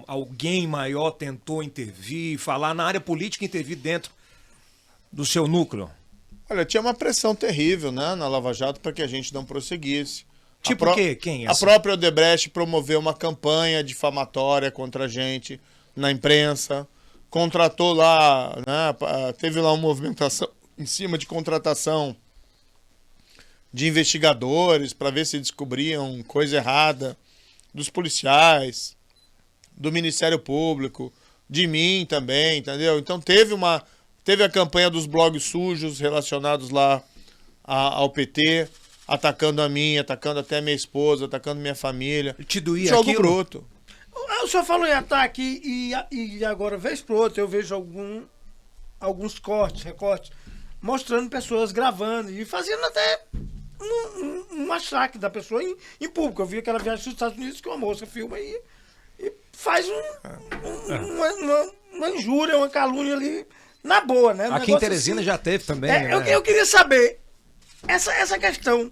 alguém maior tentou intervir, falar na área política, intervir dentro do seu núcleo? Olha, tinha uma pressão terrível, né, na Lava Jato para que a gente não prosseguisse. Tipo o quê? Quem? A própria Odebrecht promoveu uma campanha difamatória contra a gente na imprensa, contratou lá, né, teve lá uma movimentação em cima de contratação de investigadores para ver se descobriam coisa errada dos policiais, do Ministério Público, de mim também, entendeu? Então teve a campanha dos blogs sujos relacionados lá ao PT, atacando a mim, atacando até minha esposa, atacando minha família. Te doía Jogo aquilo? bruto. O senhor falou em ataque e agora, vez por outra, eu vejo alguns recortes, mostrando pessoas gravando e fazendo até um massacre da pessoa em público. Eu vi aquela viagem dos Estados Unidos que uma moça filma e faz uma injúria, uma calúnia ali na boa, né? Aqui em Teresina já teve também. Né? Eu queria saber, essa questão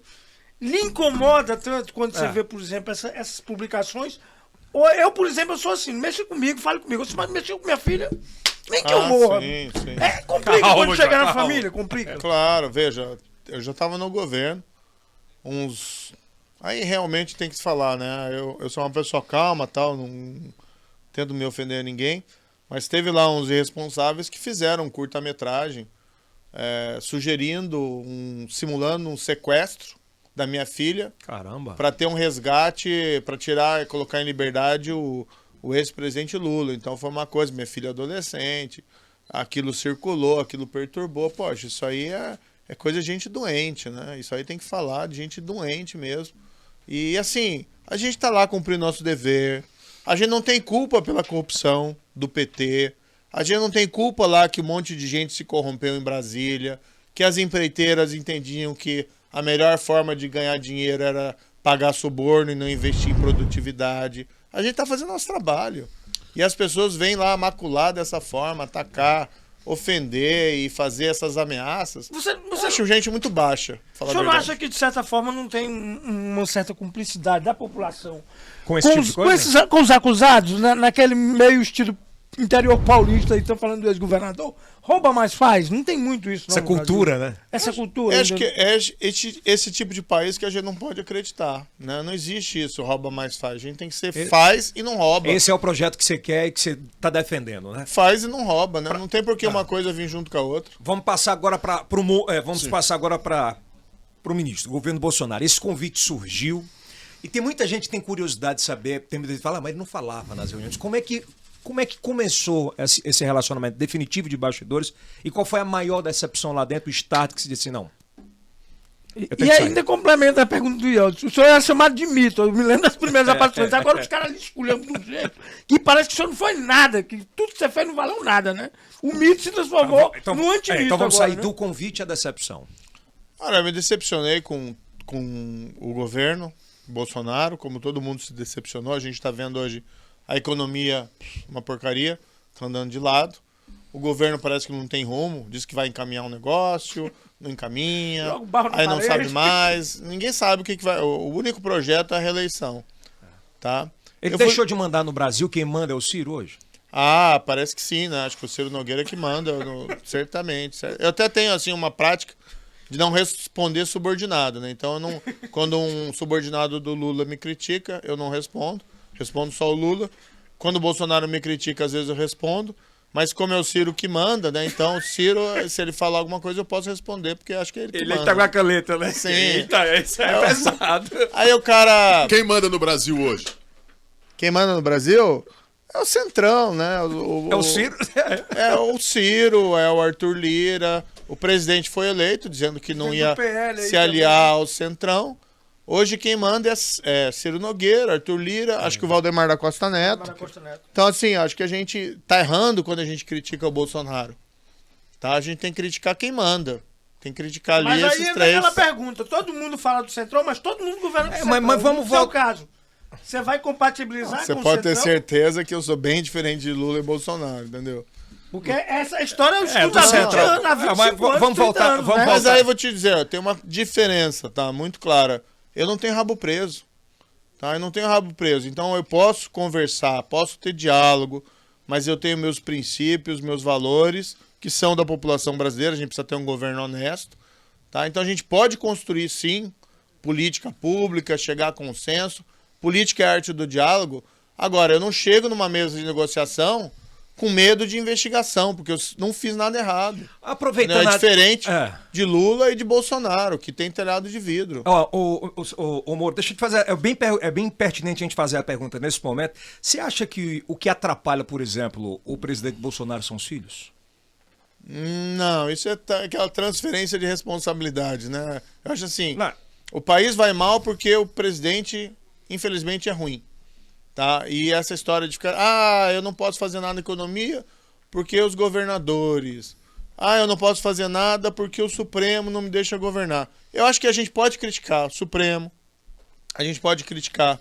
lhe incomoda tanto quando você vê, por exemplo, essas publicações? Ou eu, por exemplo, eu sou assim, mexa comigo, fale comigo. Você vai mexer com minha filha, nem que eu morra. Sim. Complica quando chegar na família, complica. Claro, veja, eu já estava no governo, Aí realmente tem que se falar, né? Eu sou uma pessoa calma, tal, não tento me ofender a ninguém, mas teve lá uns irresponsáveis que fizeram um curta-metragem simulando um sequestro da minha filha. Caramba. Para ter um resgate, para tirar e colocar em liberdade o ex-presidente Lula. Então foi uma coisa, minha filha adolescente, aquilo circulou, aquilo perturbou. Poxa, isso aí é coisa de gente doente, né? Isso aí tem que falar de gente doente mesmo. E assim, a gente tá lá cumprindo nosso dever. A gente não tem culpa pela corrupção do PT. A gente não tem culpa lá que um monte de gente se corrompeu em Brasília, que as empreiteiras entendiam que a melhor forma de ganhar dinheiro era pagar suborno e não investir em produtividade. A gente está fazendo nosso trabalho. E as pessoas vêm lá macular dessa forma, atacar, ofender e fazer essas ameaças. Eu acho gente muito baixa. O senhor não acha que, de certa forma, não tem uma certa cumplicidade da população com esse tipo de coisa? Com os acusados, naquele meio estilo interior paulista, aí estão falando do ex-governador? Rouba mais faz? Não tem muito isso, não. Essa cultura, né? Essa cultura. Acho que é esse tipo de país que a gente não pode acreditar, né? Não existe isso, rouba mais faz. A gente tem que ser faz e não rouba. Esse é o projeto que você quer e que você está defendendo, né? Faz e não rouba, né? Não tem por que uma coisa vir junto com a outra. Vamos passar agora para o ministro, o governo Bolsonaro. Esse convite surgiu e tem muita gente que tem curiosidade de saber, tem medo de falar, mas ele não falava nas reuniões. Como é que começou esse relacionamento definitivo de bastidores e qual foi a maior decepção lá dentro, o start que se disse não? E ainda complementa a pergunta do Yeltsin. O senhor era chamado de mito, eu me lembro das primeiras aparições. Agora os caras lhe escolheram de um jeito que parece que o senhor não foi nada, que tudo que você fez não valeu nada, né? O mito se transformou no antimito. Então vamos agora, sair né? do convite à decepção. Olha, eu me decepcionei com o governo Bolsonaro, como todo mundo se decepcionou. A gente está vendo hoje a economia, uma porcaria, tá andando de lado. O governo parece que não tem rumo, diz que vai encaminhar um negócio, não encaminha, aí não sabe mais. Ninguém sabe o que vai. O único projeto é a reeleição. Tá? Ele deixou de mandar no Brasil, quem manda é o Ciro hoje? Ah, parece que sim, né? Acho que o Ciro Nogueira é que manda, certamente. Eu até tenho assim uma prática de não responder subordinado, né? Então, quando um subordinado do Lula me critica, eu não respondo. Respondo só o Lula. Quando o Bolsonaro me critica, às vezes eu respondo. Mas como é o Ciro que manda, né? Então, o Ciro, se ele falar alguma coisa, eu posso responder, porque acho que é ele que manda. Ele tá com a caneta, né? Sim. Eita, isso é pesado. Aí o cara... Quem manda no Brasil hoje? Quem manda no Brasil é o Centrão, né? É o Ciro? É o Ciro, é o Arthur Lira. O presidente foi eleito, dizendo que não ia se aliar ao Centrão. Hoje quem manda é Ciro Nogueira, Arthur Lira, acho que o Valdemar da Costa Neto. Então, assim, acho que a gente tá errando quando a gente critica o Bolsonaro. Tá? A gente tem que criticar quem manda. Tem que criticar ali esses três. Mas aí é aquela pergunta, todo mundo fala do Centrão, mas todo mundo governa do Centrão. Mas vamos voltar. No seu caso, você vai compatibilizar com o Centrão? Você pode ter certeza que eu sou bem diferente de Lula e Bolsonaro, entendeu? Porque essa história eu estudo há 20 anos, há 25 anos, vamos voltar, anos, vamos né? Mas aí eu vou te dizer, tem uma diferença, tá? Muito clara. Eu não tenho rabo preso, tá? Eu não tenho rabo preso. Então eu posso conversar, posso ter diálogo, mas eu tenho meus princípios, meus valores, que são da população brasileira. A gente precisa ter um governo honesto, tá? Então a gente pode construir, sim, política pública, chegar a consenso. Política é a arte do diálogo. Agora, eu não chego numa mesa de negociação com medo de investigação, porque eu não fiz nada errado. Aproveitando é diferente de Lula e de Bolsonaro, que tem telhado de vidro. Ô, Moro, deixa eu te fazer. É bem pertinente a gente fazer a pergunta nesse momento. Você acha que o que atrapalha, por exemplo, o presidente Bolsonaro são os filhos? Não, isso é aquela transferência de responsabilidade, né? Eu acho assim, o país vai mal porque o presidente, infelizmente, é ruim. Tá? E essa história de ficar, eu não posso fazer nada na economia porque os governadores, eu não posso fazer nada porque o Supremo não me deixa governar. Eu acho que a gente pode criticar o Supremo, a gente pode criticar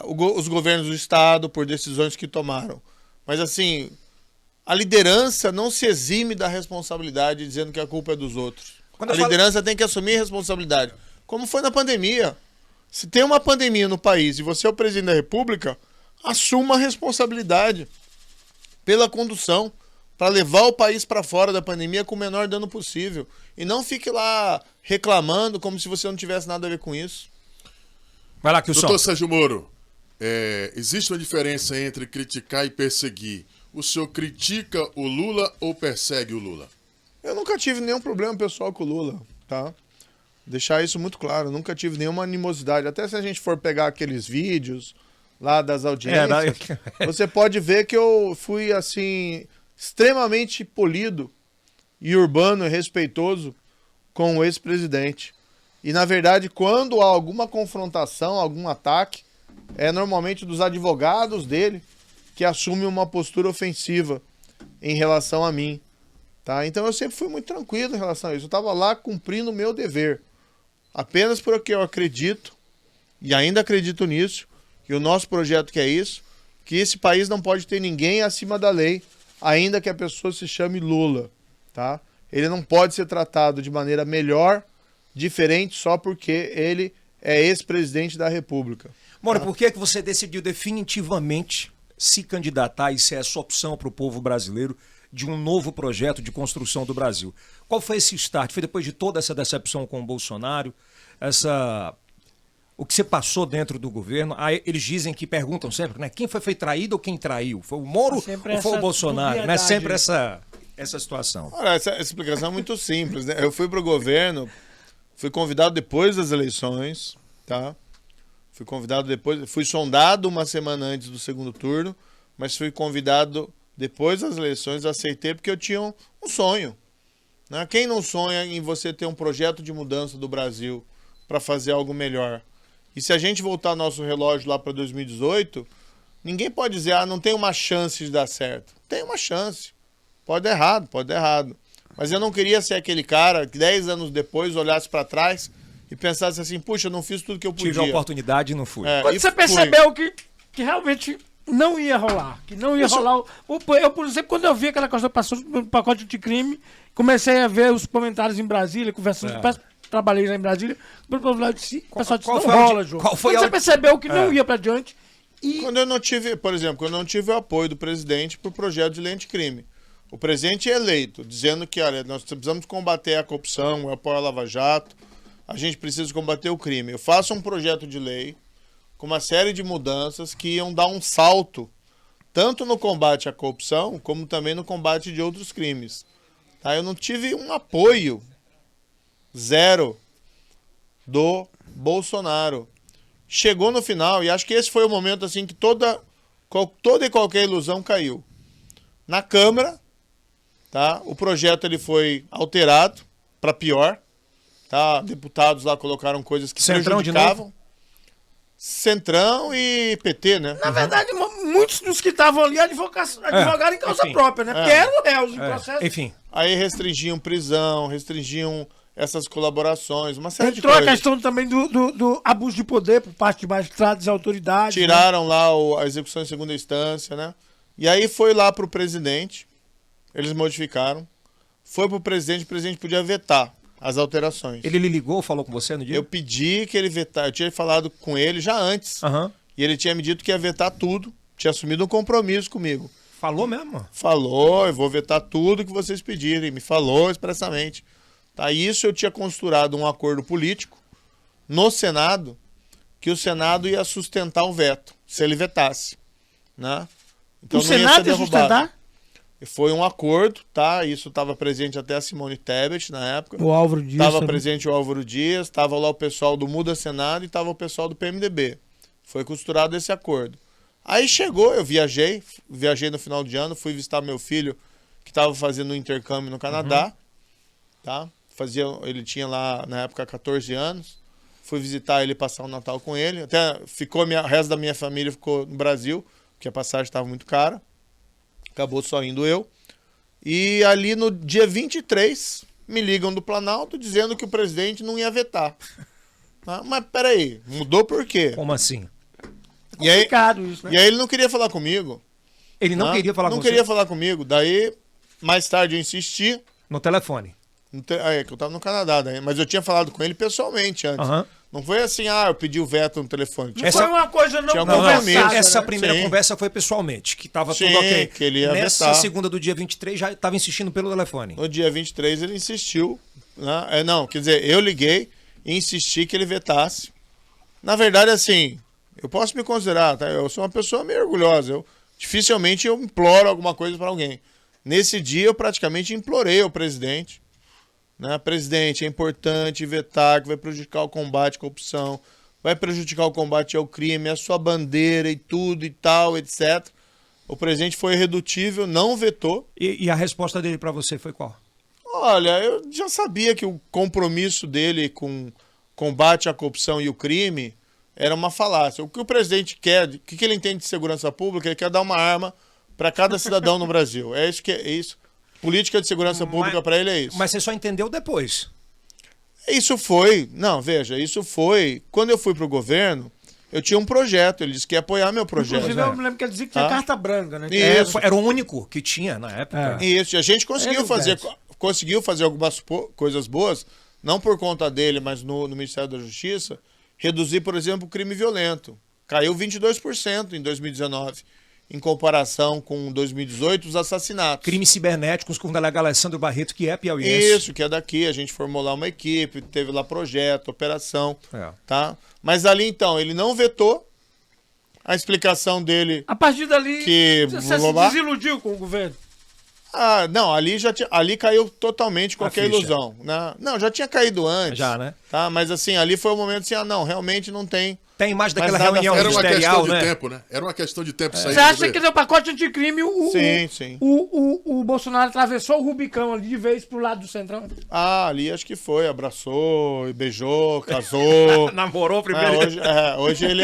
os governos do Estado por decisões que tomaram. Mas, assim, a liderança não se exime da responsabilidade dizendo que a culpa é dos outros. A liderança tem que assumir a responsabilidade. Como foi na pandemia. Se tem uma pandemia no país e você é o presidente da República, assuma a responsabilidade pela condução, para levar o país para fora da pandemia com o menor dano possível. E não fique lá reclamando como se você não tivesse nada a ver com isso. Vai lá, Kilson. Doutor Sérgio Moro, existe uma diferença entre criticar e perseguir. O senhor critica o Lula ou persegue o Lula? Eu nunca tive nenhum problema pessoal com o Lula, tá? Deixar isso muito claro, eu nunca tive nenhuma animosidade. Até se a gente for pegar aqueles vídeos lá das audiências, você pode ver que eu fui, assim, extremamente polido e urbano e respeitoso com o ex-presidente. E, na verdade, quando há alguma confrontação, algum ataque, é normalmente dos advogados dele que assumem uma postura ofensiva em relação a mim. Tá? Então eu sempre fui muito tranquilo em relação a isso. Eu estava lá cumprindo o meu dever. Apenas porque eu acredito, e ainda acredito nisso, que o nosso projeto que é isso, que esse país não pode ter ninguém acima da lei, ainda que a pessoa se chame Lula. Tá? Ele não pode ser tratado de maneira melhor, diferente, só porque ele é ex-presidente da República. Moro, por que você decidiu definitivamente se candidatar e ser essa opção para o povo brasileiro de um novo projeto de construção do Brasil? Qual foi esse start? Foi depois de toda essa decepção com o Bolsonaro, o que você passou dentro do governo? Aí eles dizem que perguntam sempre, né? Quem foi traído ou quem traiu? Foi o Moro ou foi o Bolsonaro? Né? Sempre essa situação. Olha, essa explicação é muito simples, né? Eu fui para o governo, fui convidado depois das eleições, tá? Fui convidado depois, fui sondado uma semana antes do segundo turno, mas fui convidado depois das eleições, aceitei porque eu tinha um sonho. Né? Quem não sonha em você ter um projeto de mudança do Brasil para fazer algo melhor? E se a gente voltar nosso relógio lá para 2018, ninguém pode dizer, não tem uma chance de dar certo. Tem uma chance. Pode dar errado. Mas eu não queria ser aquele cara que 10 anos depois olhasse para trás e pensasse assim, puxa, eu não fiz tudo que eu podia. Tive a oportunidade e não fui. Quando você percebeu que realmente não ia rolar, rolar. Eu, por exemplo, quando eu vi aquela coisa passou no pacote de crime, comecei a ver os comentários em Brasília, conversando, trabalhei lá em Brasília, o pessoal disse, não rola, João. Quando você percebeu que não ia para adiante. Quando eu não tive, por exemplo, quando eu não tive o apoio do presidente para o projeto de lei anticrime. O presidente é eleito, dizendo que, olha, nós precisamos combater a corrupção, o apoio à Lava Jato, a gente precisa combater o crime. Eu faço um projeto de lei com uma série de mudanças que iam dar um salto, tanto no combate à corrupção, como também no combate de outros crimes. Tá? Eu não tive um apoio zero do Bolsonaro. Chegou no final, e acho que esse foi o momento assim que toda e qualquer ilusão caiu. Na Câmara, tá? O projeto ele foi alterado para pior. Tá? Deputados lá colocaram coisas que prejudicavam. Centrão e PT, né? Na verdade, muitos dos que estavam ali advogaram em causa própria, né? Porque eram réus em processo. Enfim. Aí restringiam prisão, restringiam essas colaborações, uma série de coisas. Entrou a questão também do abuso de poder por parte de magistrados e autoridades. Tiraram lá a execução em segunda instância, né? E aí foi lá pro presidente, eles modificaram, foi pro presidente, o presidente podia vetar as alterações. Ele lhe ligou, falou com você no dia? Eu pedi que ele vetasse, eu tinha falado com ele já antes, e ele tinha me dito que ia vetar tudo, tinha assumido um compromisso comigo. Falou mesmo? Falou, eu vou vetar tudo que vocês pedirem, me falou expressamente. Tá, isso eu tinha costurado um acordo político no Senado, que o Senado ia sustentar o veto, se ele vetasse, né? Então, o Senado ia sustentar? Foi um acordo, tá? Isso estava presente até a Simone Tebet na época. O Álvaro Dias. Estava presente o Álvaro Dias, estava lá o pessoal do Muda Senado e estava o pessoal do PMDB. Foi costurado esse acordo. Aí chegou, eu viajei no final de ano, fui visitar meu filho, que estava fazendo um intercâmbio no Canadá, tá? Ele tinha lá, na época, 14 anos. Fui visitar ele, passar o Natal com ele. Até o resto da minha família ficou no Brasil, porque a passagem estava muito cara. Acabou só indo eu. E ali no dia 23, me ligam do Planalto dizendo que o presidente não ia vetar. Tá? Mas peraí, mudou por quê? Como assim? E aí, Complicado isso, né? e aí ele não queria falar comigo. Ele não Tá? queria falar com Não você queria falar comigo. Daí, mais tarde eu insisti. no telefone. É que eu tava no Canadá, daí, mas eu tinha falado com ele pessoalmente antes. Aham. Não foi assim, eu pedi o veto no telefone. Não Essa- foi uma coisa não Tinha Não, não, conversada, essa né? primeira Sim. conversa foi pessoalmente, que tava Sim, tudo ok. que ele ia Nessa vetar. segunda do dia 23 já tava insistindo pelo telefone. No dia 23 ele insistiu. Né? Não, quer dizer, eu liguei e insisti que ele vetasse. Na verdade, assim, eu posso me considerar, tá? Eu sou uma pessoa meio orgulhosa. Dificilmente eu imploro alguma coisa para alguém. Nesse dia eu praticamente implorei ao presidente. Né? Presidente, é importante vetar, que vai prejudicar o combate à corrupção, vai prejudicar o combate ao crime, a sua bandeira e tudo e tal, etc. O presidente foi irredutível, não vetou. E a resposta dele pra você foi qual? Olha, eu já sabia que o compromisso dele com combate à corrupção e o crime era uma falácia. O que o presidente quer, o que ele entende de segurança pública, ele quer dar uma arma para cada cidadão no Brasil. É isso que é isso. Política de segurança pública para ele é isso. Mas você só entendeu depois. Isso foi, não, veja, isso foi, quando eu fui pro governo, eu tinha um projeto, ele disse que ia apoiar meu projeto. Inclusive, eu me lembro que ele dizia que tinha Tá. carta branca, né? Isso. Era o único que tinha na época. Isso, e a gente conseguiu Ele fazer, desce. algumas coisas boas, não por conta dele, mas no Ministério da Justiça, reduzir, por exemplo, o crime violento. Caiu 22% em 2019, em comparação com 2018, os assassinatos. Crimes cibernéticos com o delegado Alessandro Barreto, que é piauiense. Isso, que é daqui, a gente formou lá uma equipe, teve lá projeto, operação, É. tá? Mas ali, então, ele não vetou a explicação dele. A partir dali, Que você se Lobá- desiludiu com o governo. Não, ali caiu totalmente qualquer ficha. ilusão, né? Não, já tinha caído antes. Já, né? Tá? Mas assim, ali foi o momento assim, não, realmente não tem. Tem a imagem Mas daquela nada reunião Era uma questão ministerial, de né? tempo, né? Era uma questão de tempo isso aí. Você acha dizer, que no pacote anticrime Sim. o Bolsonaro atravessou o Rubicão ali de vez pro lado do Centrão? Ali acho que foi, abraçou, beijou, casou. Namorou primeiro. Hoje ele.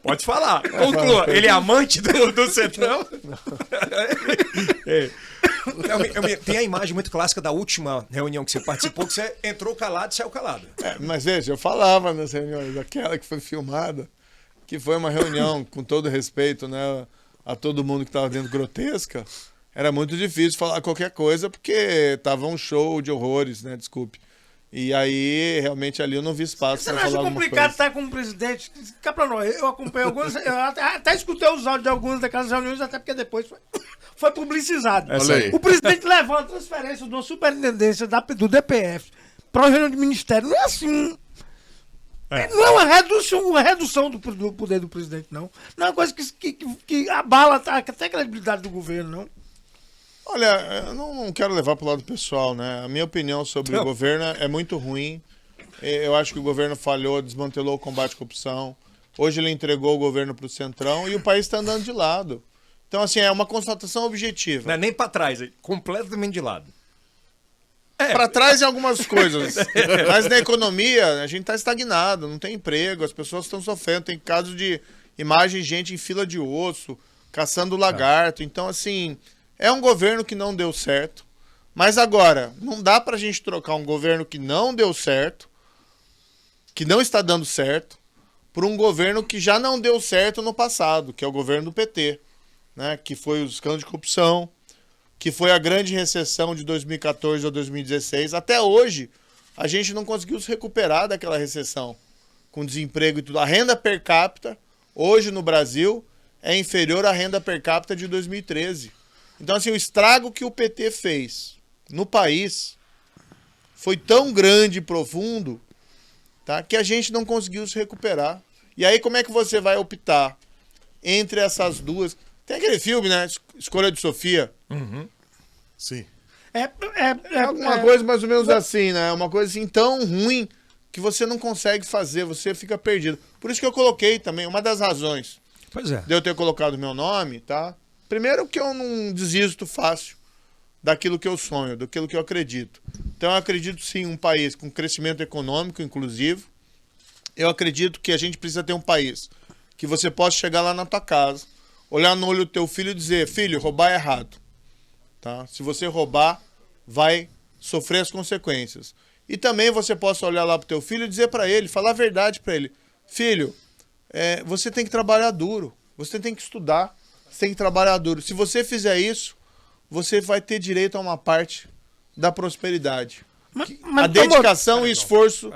Pode falar. Conclua. Ele é amante do Centrão? Tem a imagem muito clássica da última reunião que você participou, que você entrou calado e saiu calado. Mas veja, eu falava nas reuniões, aquela que foi filmada, que foi uma reunião, com todo respeito, né, a todo mundo que estava dentro grotesca, era muito difícil falar qualquer coisa, porque tava um show de horrores, né, desculpe. E aí, realmente, ali eu não vi espaço Você para não falar acha alguma complicado coisa. estar com o presidente? Cá pra nós, eu acompanhei algumas, eu até escutei os áudios de algumas daquelas reuniões, até porque depois foi publicizado. Olha aí. O presidente levou a transferência de uma superintendência do DPF para o reunião de ministério. Não é assim. Não é uma redução do poder do presidente, não. Não é uma coisa que abala até a credibilidade do governo, não. Olha, eu não quero levar para o lado pessoal, né? A minha opinião sobre o governo é muito ruim. Eu acho que o governo falhou, desmantelou o combate à corrupção. Hoje ele entregou o governo para o Centrão e o país está andando de lado. Então, assim, é uma constatação objetiva. Não é nem pra trás, é completamente de lado. Para trás em algumas coisas. Mas na economia, a gente está estagnado, não tem emprego, as pessoas estão sofrendo. Tem casos de imagem de gente em fila de osso, caçando lagarto. Então, assim, é um governo que não deu certo. Mas agora, não dá para a gente trocar um governo que não deu certo, que não está dando certo, por um governo que já não deu certo no passado, que é o governo do PT, né? Que foi o escândalo de corrupção, que foi a grande recessão de 2014 a 2016. Até hoje, a gente não conseguiu se recuperar daquela recessão, com desemprego e tudo. A renda per capita, hoje no Brasil, é inferior à renda per capita de 2013. Então, assim, o estrago que o PT fez no país foi tão grande e profundo, tá, que a gente não conseguiu se recuperar. E aí, como é que você vai optar entre essas duas? Tem aquele filme, né? Escolha de Sofia. Sim. Alguma coisa mais ou menos assim, né? Uma coisa assim tão ruim que você não consegue fazer, você fica perdido. Por isso que eu coloquei também, uma das razões Pois é. de eu ter colocado meu nome, tá? Primeiro que eu não desisto fácil daquilo que eu sonho, daquilo que eu acredito. Então eu acredito sim em um país com crescimento econômico inclusivo. Eu acredito que a gente precisa ter um país que você possa chegar lá na tua casa, olhar no olho do teu filho e dizer, filho, roubar é errado. Tá? Se você roubar, vai sofrer as consequências. E também você possa olhar lá pro teu filho e dizer para ele, falar a verdade para ele. Filho, você tem que trabalhar duro, você tem que estudar, você tem que trabalhar duro. Se você fizer isso, você vai ter direito a uma parte da prosperidade. A dedicação e esforço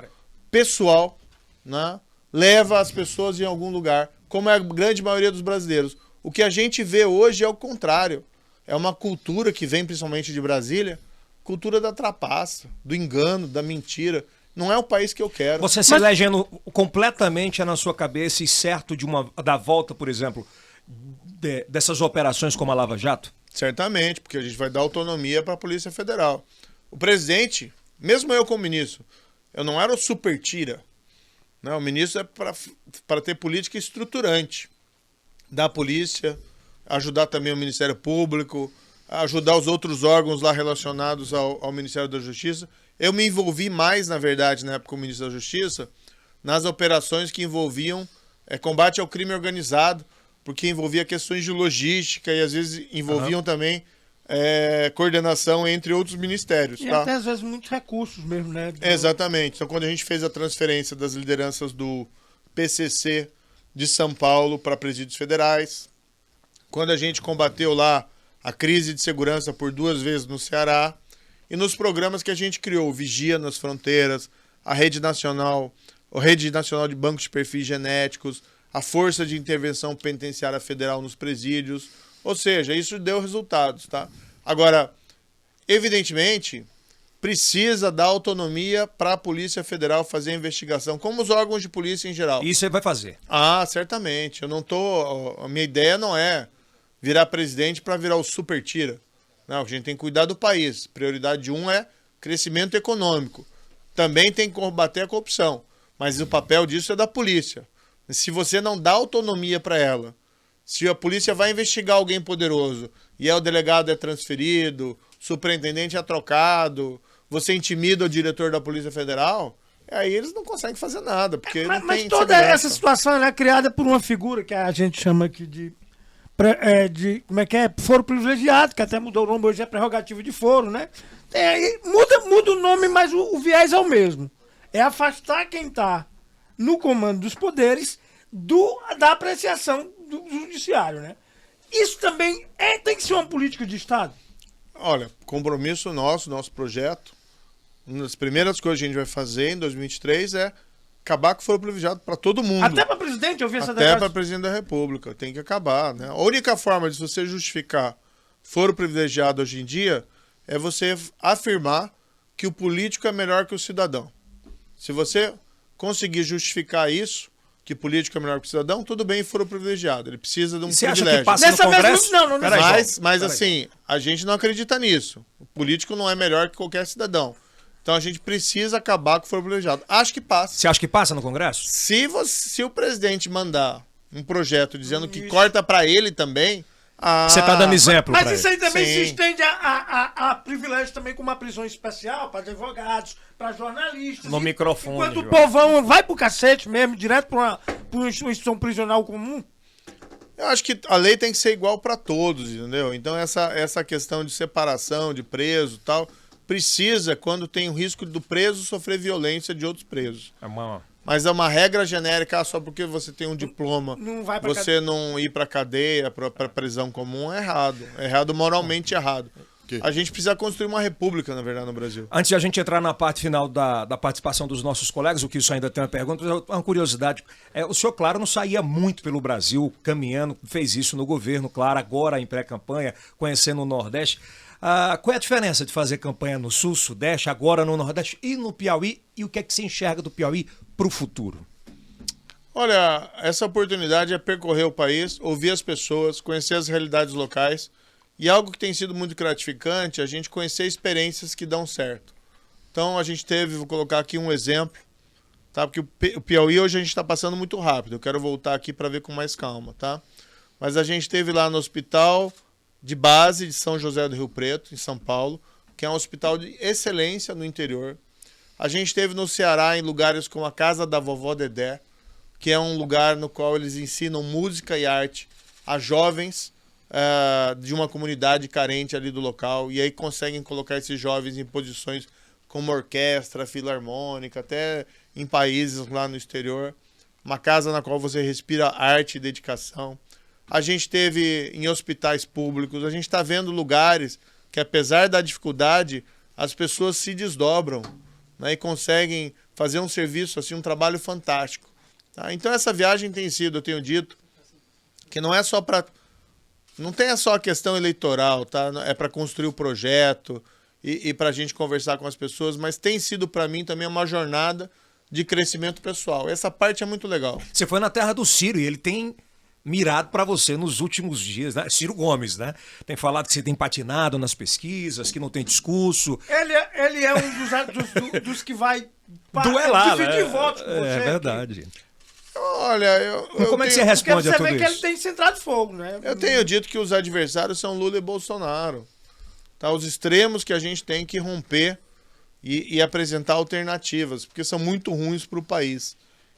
pessoal, né, leva as pessoas em algum lugar, como é a grande maioria dos brasileiros. O que a gente vê hoje é o contrário. É uma cultura que vem principalmente de Brasília, cultura da trapaça, do engano, da mentira. Não é o país que eu quero. Você se elegendo completamente na sua cabeça e certo da volta, por exemplo, dessas operações como a Lava Jato? Certamente, porque a gente vai dar autonomia para a Polícia Federal. O presidente, mesmo eu como ministro, eu não era o super tira. Não, o ministro é para ter política estruturante da polícia, ajudar também o Ministério Público, ajudar os outros órgãos lá relacionados ao Ministério da Justiça. Eu me envolvi mais, na verdade, na época como ministro da Justiça, nas operações que envolviam combate ao crime organizado, porque envolvia questões de logística e às vezes envolviam também coordenação entre outros ministérios. E tá? até às vezes muitos recursos mesmo, né? Exatamente. Então quando a gente fez a transferência das lideranças do PCC de São Paulo para presídios federais, quando a gente combateu lá a crise de segurança por 2 vezes no Ceará, e nos programas que a gente criou, Vigia nas Fronteiras, a Rede Nacional de Bancos de Perfis Genéticos, a Força de Intervenção Penitenciária Federal nos presídios, ou seja, isso deu resultados, tá? Agora, evidentemente, precisa dar autonomia para a Polícia Federal fazer a investigação, como os órgãos de polícia em geral. Isso você vai fazer. Ah, certamente. A minha ideia não é virar presidente para virar o super tira. Não, a gente tem que cuidar do país. Prioridade 1 é crescimento econômico. Também tem que combater a corrupção. Mas o papel disso é da polícia. Se você não dá autonomia para ela, se a polícia vai investigar alguém poderoso e o delegado é transferido, o superintendente é trocado, você intimida o diretor da Polícia Federal, aí eles não conseguem fazer nada, porque não Mas tem toda segurança. essa situação ela é criada por uma figura que a gente chama aqui de como é que é? Foro privilegiado, que até mudou o nome, hoje é prerrogativa de foro, né? Muda o nome, mas o viés é o mesmo. É afastar quem está no comando dos poderes da apreciação do judiciário, né? Isso também tem que ser uma política de Estado? Olha, compromisso nosso projeto, uma das primeiras coisas que a gente vai fazer em 2023 é acabar com o foro privilegiado para todo mundo. Até para presidente, eu vi essa Até declaração. para presidente da República. Tem que acabar, né? A única forma de você justificar foro privilegiado hoje em dia é você afirmar que o político é melhor que o cidadão. Se você conseguir justificar isso, que político é melhor que o cidadão, tudo bem, foro privilegiado. Ele precisa de um Você acha privilégio. que passa no Congresso? Não. Peraí, Mas assim, a gente não acredita nisso. O político não é melhor que qualquer cidadão. Então a gente precisa acabar com o foro privilegiado. Acho que passa. Você acha que passa no Congresso? Se o presidente mandar um projeto dizendo que corta para ele também... Você tá dando exemplo Mas pra isso ele. aí também Sim. se estende a privilégio também com uma prisão especial para advogados, para jornalistas. No microfone, Enquanto o João. povão vai pro cacete mesmo, direto para uma instituição prisional comum. Eu acho que a lei tem que ser igual para todos, entendeu? Então essa questão de separação de preso e tal, precisa quando tem o risco do preso sofrer violência de outros presos. Mas é uma regra genérica, só porque você tem um diploma, Não vai pra você não ir para cadeia, para prisão comum, é errado. É errado, moralmente errado. A gente precisa construir uma república, na verdade, no Brasil. Antes de a gente entrar na parte final da participação dos nossos colegas, o que isso ainda tem uma pergunta, uma curiosidade. O senhor, claro, não saía muito pelo Brasil, caminhando, fez isso no governo, claro, agora em pré-campanha, conhecendo o Nordeste. Qual é a diferença de fazer campanha no Sul, Sudeste, agora no Nordeste e no Piauí? E o que é que se enxerga do Piauí para o futuro? Olha, essa oportunidade é percorrer o país, ouvir as pessoas, conhecer as realidades locais. E algo que tem sido muito gratificante é a gente conhecer experiências que dão certo. Então a gente teve, vou colocar aqui um exemplo, tá? Porque o Piauí hoje a gente está passando muito rápido. Eu quero voltar aqui para ver com mais calma, tá? Mas a gente teve lá no Hospital de Base de São José do Rio Preto, em São Paulo, que é um hospital de excelência no interior. A gente teve no Ceará em lugares como a Casa da Vovó Dedé, que é um lugar no qual eles ensinam música e arte a jovens de uma comunidade carente ali do local, e aí conseguem colocar esses jovens em posições como orquestra, filarmônica, até em países lá no exterior. Uma casa na qual você respira arte e dedicação. A gente teve em hospitais públicos, a gente está vendo lugares que, apesar da dificuldade, as pessoas se desdobram, né, e conseguem fazer um serviço, assim, um trabalho fantástico. Tá? Então essa viagem tem sido, eu tenho dito, que não é só para... Não tem só a questão eleitoral, tá? É para construir o projeto e para a gente conversar com as pessoas, mas tem sido para mim também uma jornada de crescimento pessoal. Essa parte é muito legal. Você foi na terra do Ciro e ele tem mirado para você nos últimos dias, né? Ciro Gomes, né? Tem falado que você tem patinado nas pesquisas, que não tem discurso. Ele é um dos que vai duelar, dividir né? votos com você. É verdade. Olha, Como é que você responde a você tudo vê isso? que ele tem centrado fogo, né? eu tenho dito que os adversários são Lula e Bolsonaro. Tá? Os extremos que a gente tem que romper e apresentar alternativas, porque são muito ruins para o país.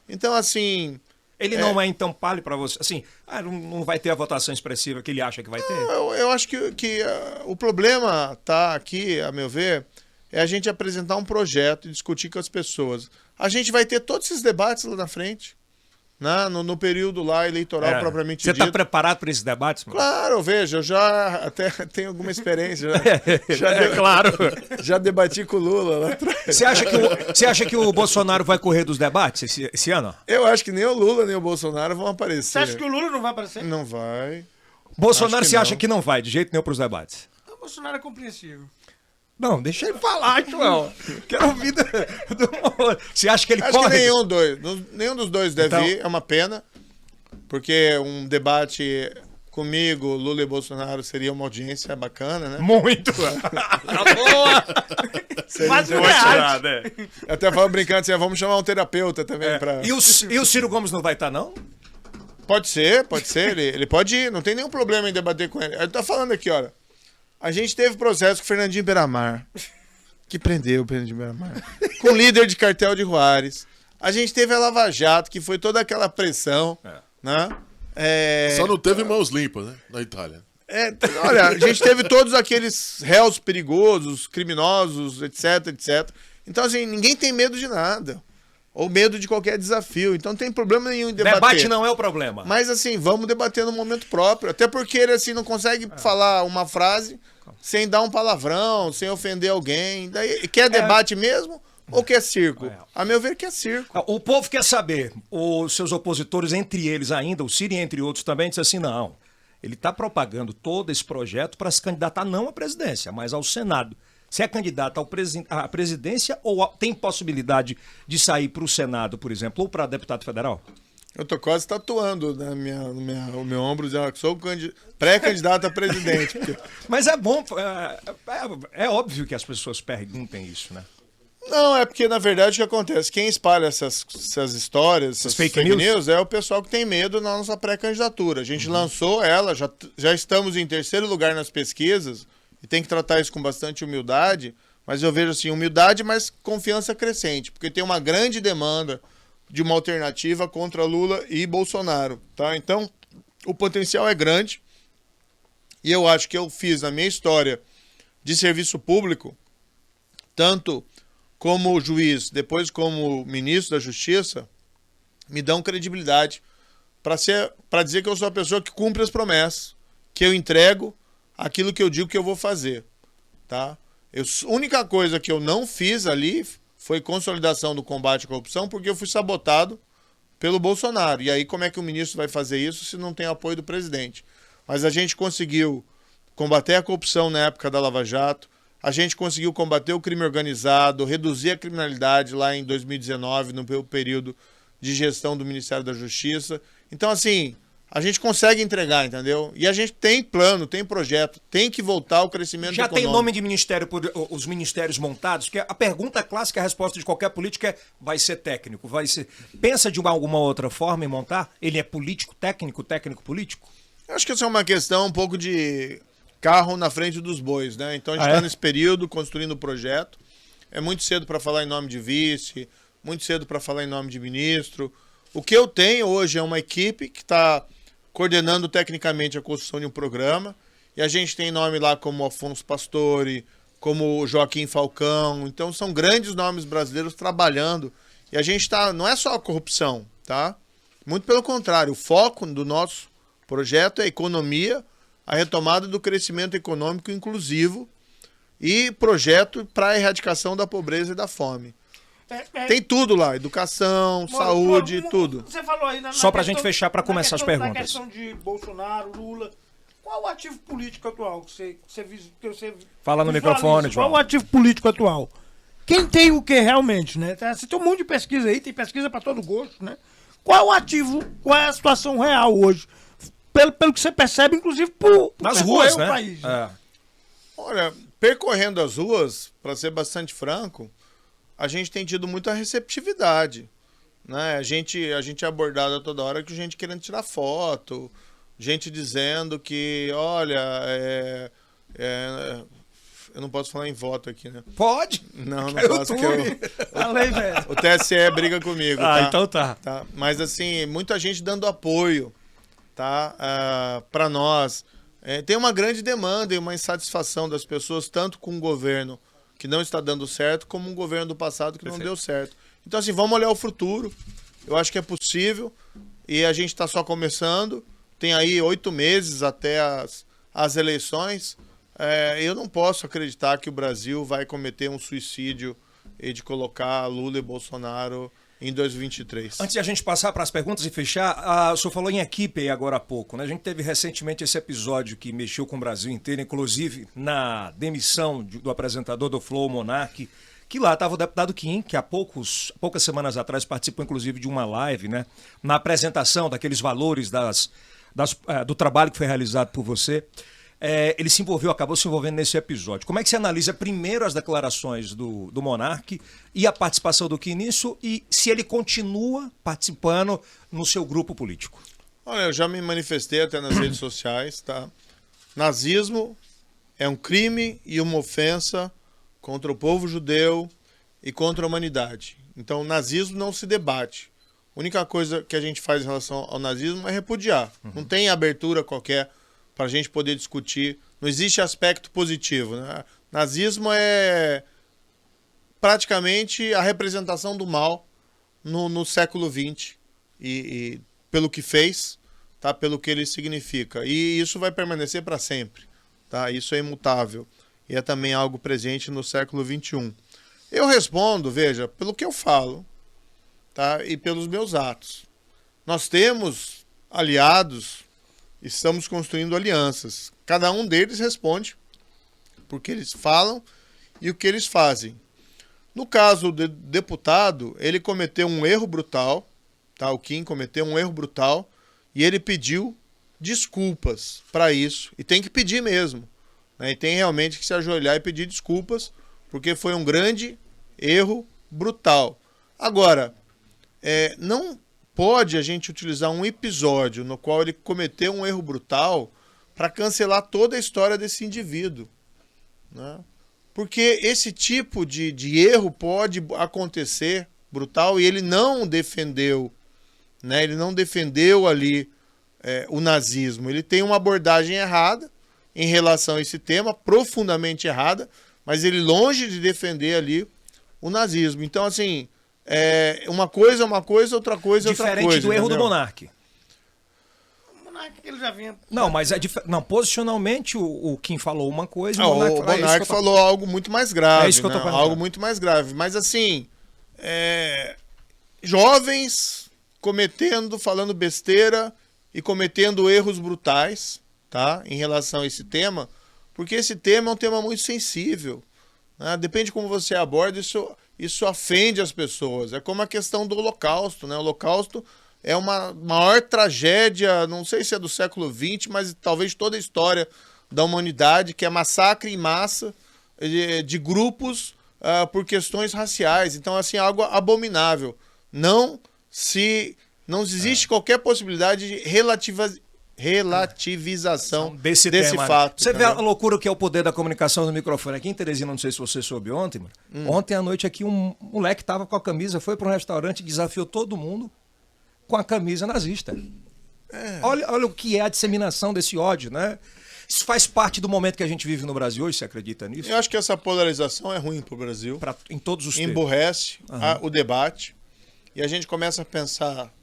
Então, assim... Ele não é então palho para você? Assim, não vai ter a votação expressiva que ele acha que vai ter? Eu acho que o problema tá aqui, a meu ver, é a gente apresentar um projeto e discutir com as pessoas. A gente vai ter todos esses debates lá na frente, né? No período lá eleitoral propriamente Você dito. está preparado para esses debates? Mano? Claro, veja, eu já até tenho alguma experiência. Claro. Já debati com o Lula lá atrás. Você acha que o Bolsonaro vai correr dos debates esse ano? Eu acho que nem o Lula nem o Bolsonaro vão aparecer. Você acha que o Lula não vai aparecer? Não vai. Bolsonaro Acho que você acha não. que não vai, de jeito nenhum para os debates? O Bolsonaro é compreensível. Não, deixa ele falar, Joel. Quero ouvir Você acha que ele Acho corre? que nenhum dos dois deve Então- ir, é uma pena, porque um debate comigo, Lula e Bolsonaro, seria uma audiência bacana, né? Muito. Tá boa. Mas Boa não é arte. tirada, é. Eu até falo brincando assim, vamos chamar um terapeuta também pra... E o Ciro Gomes não vai estar, não? Pode ser, ele pode ir, não tem nenhum problema em debater com ele. Ele tá falando aqui, olha, a gente teve processo com o Fernandinho Beiramar, que prendeu o Fernandinho Beiramar, com o líder de cartel de Juárez. A gente teve a Lava Jato, que foi toda aquela pressão, né? Só não teve mãos limpas, né? Na Itália. Olha, a gente teve todos aqueles réus perigosos, criminosos, etc, etc. Então, assim, ninguém tem medo de nada. Ou medo de qualquer desafio. Então, não tem problema nenhum em debater. Debate não é o problema. Mas, assim, vamos debater no momento próprio. Até porque ele, assim, não consegue falar uma frase sem dar um palavrão, sem ofender alguém. Daí, quer debate mesmo ou quer circo? A meu ver, quer circo. O povo quer saber, os seus opositores, entre eles ainda, o Ciro e entre outros também, disse assim, não, ele está propagando todo esse projeto para se candidatar não à presidência, mas ao Senado. Você é candidato à presidência ou tem possibilidade de sair para o Senado, por exemplo, ou para deputado federal? Eu tô quase tatuando no meu ombro, dizendo que sou pré-candidato a presidente. Porque... Mas é bom, é óbvio que as pessoas perguntem isso, né? Não, é porque, na verdade, o que acontece? Quem espalha essas histórias, essas fake news, é o pessoal que tem medo na nossa pré-candidatura. A gente lançou ela, já estamos em terceiro lugar nas pesquisas, e tem que tratar isso com bastante humildade, mas eu vejo assim, humildade, mas confiança crescente, porque tem uma grande demanda de uma alternativa contra Lula e Bolsonaro, tá? Então, o potencial é grande, e eu acho que eu fiz na minha história de serviço público, tanto como juiz, depois como ministro da Justiça, me dão credibilidade para dizer que eu sou a pessoa que cumpre as promessas, que eu entrego aquilo que eu digo que eu vou fazer, tá? A única coisa que eu não fiz ali foi consolidação do combate à corrupção, porque eu fui sabotado pelo Bolsonaro. E aí como é que o ministro vai fazer isso se não tem apoio do presidente? Mas a gente conseguiu combater a corrupção na época da Lava Jato, a gente conseguiu combater o crime organizado, reduzir a criminalidade lá em 2019, no período de gestão do Ministério da Justiça. Então, assim, a gente consegue entregar, entendeu? E a gente tem plano, tem projeto, tem que voltar ao crescimento Já econômico. tem nome de ministério, os ministérios montados? Porque a pergunta clássica, a resposta de qualquer político é, vai ser técnico, vai ser... Pensa de alguma outra forma em montar? Ele é político, técnico político? Eu acho que essa é uma questão um pouco de carro na frente dos bois, né? Então a gente está nesse período construindo o projeto. É muito cedo para falar em nome de vice, muito cedo para falar em nome de ministro. O que eu tenho hoje é uma equipe que está coordenando tecnicamente a construção de um programa. E a gente tem nome lá como Afonso Pastore, como Joaquim Falcão. Então são grandes nomes brasileiros trabalhando. E a gente não é só a corrupção, tá? Muito pelo contrário, o foco do nosso projeto é a economia, a retomada do crescimento econômico inclusivo e projeto para a erradicação da pobreza e da fome. Tem tudo lá, educação, saúde, tudo. Você falou aí Só pra gente fechar, pra começar as perguntas. Na questão de Bolsonaro, Lula, qual o ativo político atual que você Fala no microfone, João. Qual o ativo político atual? Quem tem o que realmente, né? Você tem um monte de pesquisa aí, tem pesquisa pra todo gosto, né? Qual o ativo, qual é a situação real hoje? Pelo que você percebe, inclusive, nas ruas, né? País, né? Olha, percorrendo as ruas, para ser bastante franco, a gente tem tido muita receptividade, né? A gente é abordado a toda hora com gente querendo tirar foto, gente dizendo que, olha, eu não posso falar em voto aqui, né? Pode? Não posso, porque Falei, velho. o TSE briga comigo, tá? Então tá. Mas assim, muita gente dando apoio, tá? Para nós. Tem uma grande demanda e uma insatisfação das pessoas, tanto com o governo que não está dando certo, como um governo do passado que não deu certo. Então, assim, vamos olhar o futuro. Eu acho que é possível e a gente está só começando. Tem aí 8 meses até as eleições. Eu não posso acreditar que o Brasil vai cometer um suicídio de colocar Lula e Bolsonaro em 2023. Antes de a gente passar para as perguntas e fechar, o senhor falou em equipe aí agora há pouco, né? A gente teve recentemente esse episódio que mexeu com o Brasil inteiro, inclusive na demissão do apresentador do Flow, Monark, que lá estava o deputado Kim, que há poucas semanas atrás participou inclusive de uma live, né? Na apresentação daqueles valores do trabalho que foi realizado por você. Ele acabou se envolvendo nesse episódio. Como é que você analisa primeiro as declarações do Monark e a participação do Kim nisso e se ele continua participando no seu grupo político? Olha, eu já me manifestei até nas redes sociais, tá? Nazismo é um crime e uma ofensa contra o povo judeu e contra a humanidade. Então, o nazismo não se debate. A única coisa que a gente faz em relação ao nazismo é repudiar. Não tem abertura qualquer para a gente poder discutir. Não existe aspecto positivo, né? Nazismo é praticamente a representação do mal no século XX e pelo que fez, tá? Pelo que ele significa. E isso vai permanecer para sempre, tá? Isso é imutável e é também algo presente no século XXI. Eu respondo, veja, pelo que eu falo, tá? E pelos meus atos. Nós temos aliados. Estamos construindo alianças. Cada um deles responde por que eles falam e o que eles fazem. No caso do deputado, ele cometeu um erro brutal, tá? O Kim cometeu um erro brutal e ele pediu desculpas para isso. E tem que pedir mesmo, né? E tem realmente que se ajoelhar e pedir desculpas, porque foi um grande erro brutal. Agora, não pode a gente utilizar um episódio no qual ele cometeu um erro brutal para cancelar toda a história desse indivíduo, né? Porque esse tipo de erro pode acontecer brutal e ele não defendeu, né? Ele não defendeu ali o nazismo. Ele tem uma abordagem errada em relação a esse tema, profundamente errada, mas ele longe de defender ali o nazismo. Então, assim, uma coisa é uma coisa, outra coisa é outra coisa. Diferente do erro entendeu? do Monark. O Monark ele já vinha... Não, mas posicionalmente o Kim falou uma coisa e o Monark falou algo muito mais grave. É isso que eu tô perguntando. Algo muito mais grave. Mas assim, jovens falando besteira e cometendo erros brutais, tá? Em relação a esse tema, porque esse tema é um tema muito sensível, né? Depende de como você aborda, isso ofende as pessoas. É como a questão do Holocausto, né? O Holocausto é uma maior tragédia, não sei se é do século XX, mas talvez toda a história da humanidade, que é massacre em massa de grupos por questões raciais. Então, assim, é algo abominável. Não existe qualquer possibilidade de relativização desse tema, fato. Você vê a loucura que é o poder da comunicação no microfone aqui em Teresina, não sei se você soube ontem, mano. Ontem à noite aqui um moleque tava com a camisa, foi para um restaurante e desafiou todo mundo com a camisa nazista. Olha o que é a disseminação desse ódio, né? Isso faz parte do momento que a gente vive no Brasil hoje, você acredita nisso? Eu acho que essa polarização é ruim pro Brasil. Em todos os termos. Emburrece o debate. E a gente começa a pensar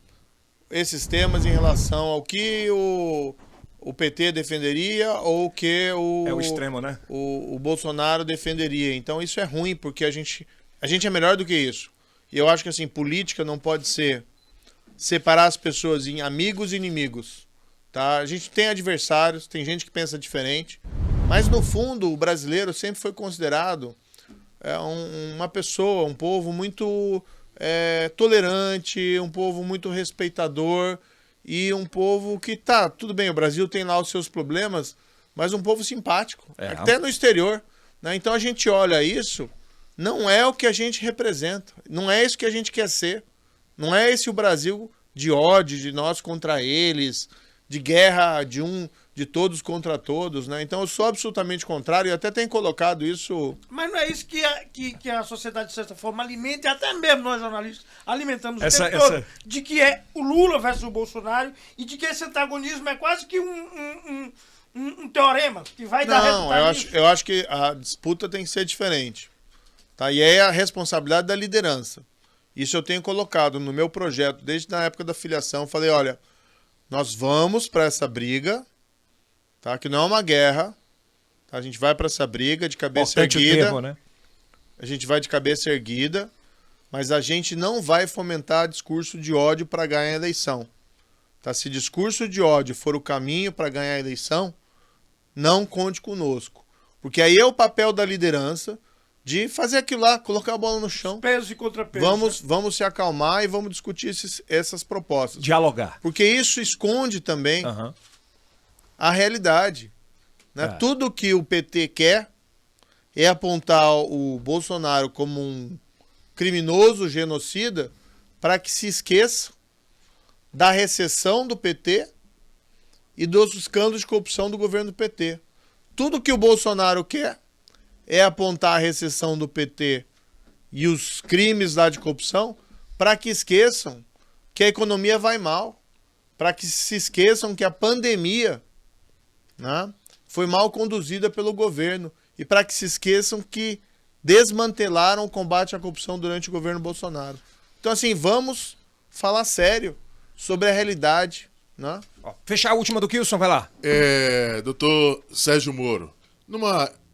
esses temas em relação ao que o PT defenderia ou o que o extremo, né? o Bolsonaro defenderia. Então isso é ruim, porque a gente é melhor do que isso. E eu acho que assim, política não pode ser separar as pessoas em amigos e inimigos. Tá? A gente tem adversários, tem gente que pensa diferente, mas no fundo o brasileiro sempre foi considerado uma pessoa, um povo muito tolerante, um povo muito respeitador e um povo que tudo bem, o Brasil tem lá os seus problemas, mas um povo simpático, até no exterior. Né? Então a gente olha isso, não é o que a gente representa, não é isso que a gente quer ser, não é esse o Brasil de ódio, de nós contra eles, de guerra de todos contra todos, né? Então eu sou absolutamente contrário e até tenho colocado isso... Mas não é isso que a sociedade, de certa forma, alimenta, e até mesmo nós jornalistas alimentamos o tempo todo, de que é o Lula versus o Bolsonaro e de que esse antagonismo é quase que um teorema que vai dar resultado. Eu acho que a disputa tem que ser diferente. Tá? E é a responsabilidade da liderança. Isso eu tenho colocado no meu projeto desde a época da filiação. Falei, olha, nós vamos para essa briga, tá? Que não é uma guerra. Tá? A gente vai para essa briga de cabeça erguida. Termo, né? A gente vai de cabeça erguida, mas a gente não vai fomentar discurso de ódio para ganhar a eleição. Tá? Se discurso de ódio for o caminho para ganhar a eleição, não conte conosco. Porque aí é o papel da liderança de fazer aquilo lá, colocar a bola no chão. Pesos e contrapesos. Vamos se acalmar e vamos discutir essas propostas. Dialogar. Porque isso esconde também a realidade. Né? Tudo que o PT quer é apontar o Bolsonaro como um criminoso genocida para que se esqueça da recessão do PT e dos escândalos de corrupção do governo do PT. Tudo que o Bolsonaro quer é apontar a recessão do PT e os crimes lá de corrupção para que esqueçam que a economia vai mal, para que se esqueçam que a pandemia, né, foi mal conduzida pelo governo e para que se esqueçam que desmantelaram o combate à corrupção durante o governo Bolsonaro. Então, assim, vamos falar sério sobre a realidade. Né? Fechar a última do Kilson, vai lá. Doutor Sérgio Moro,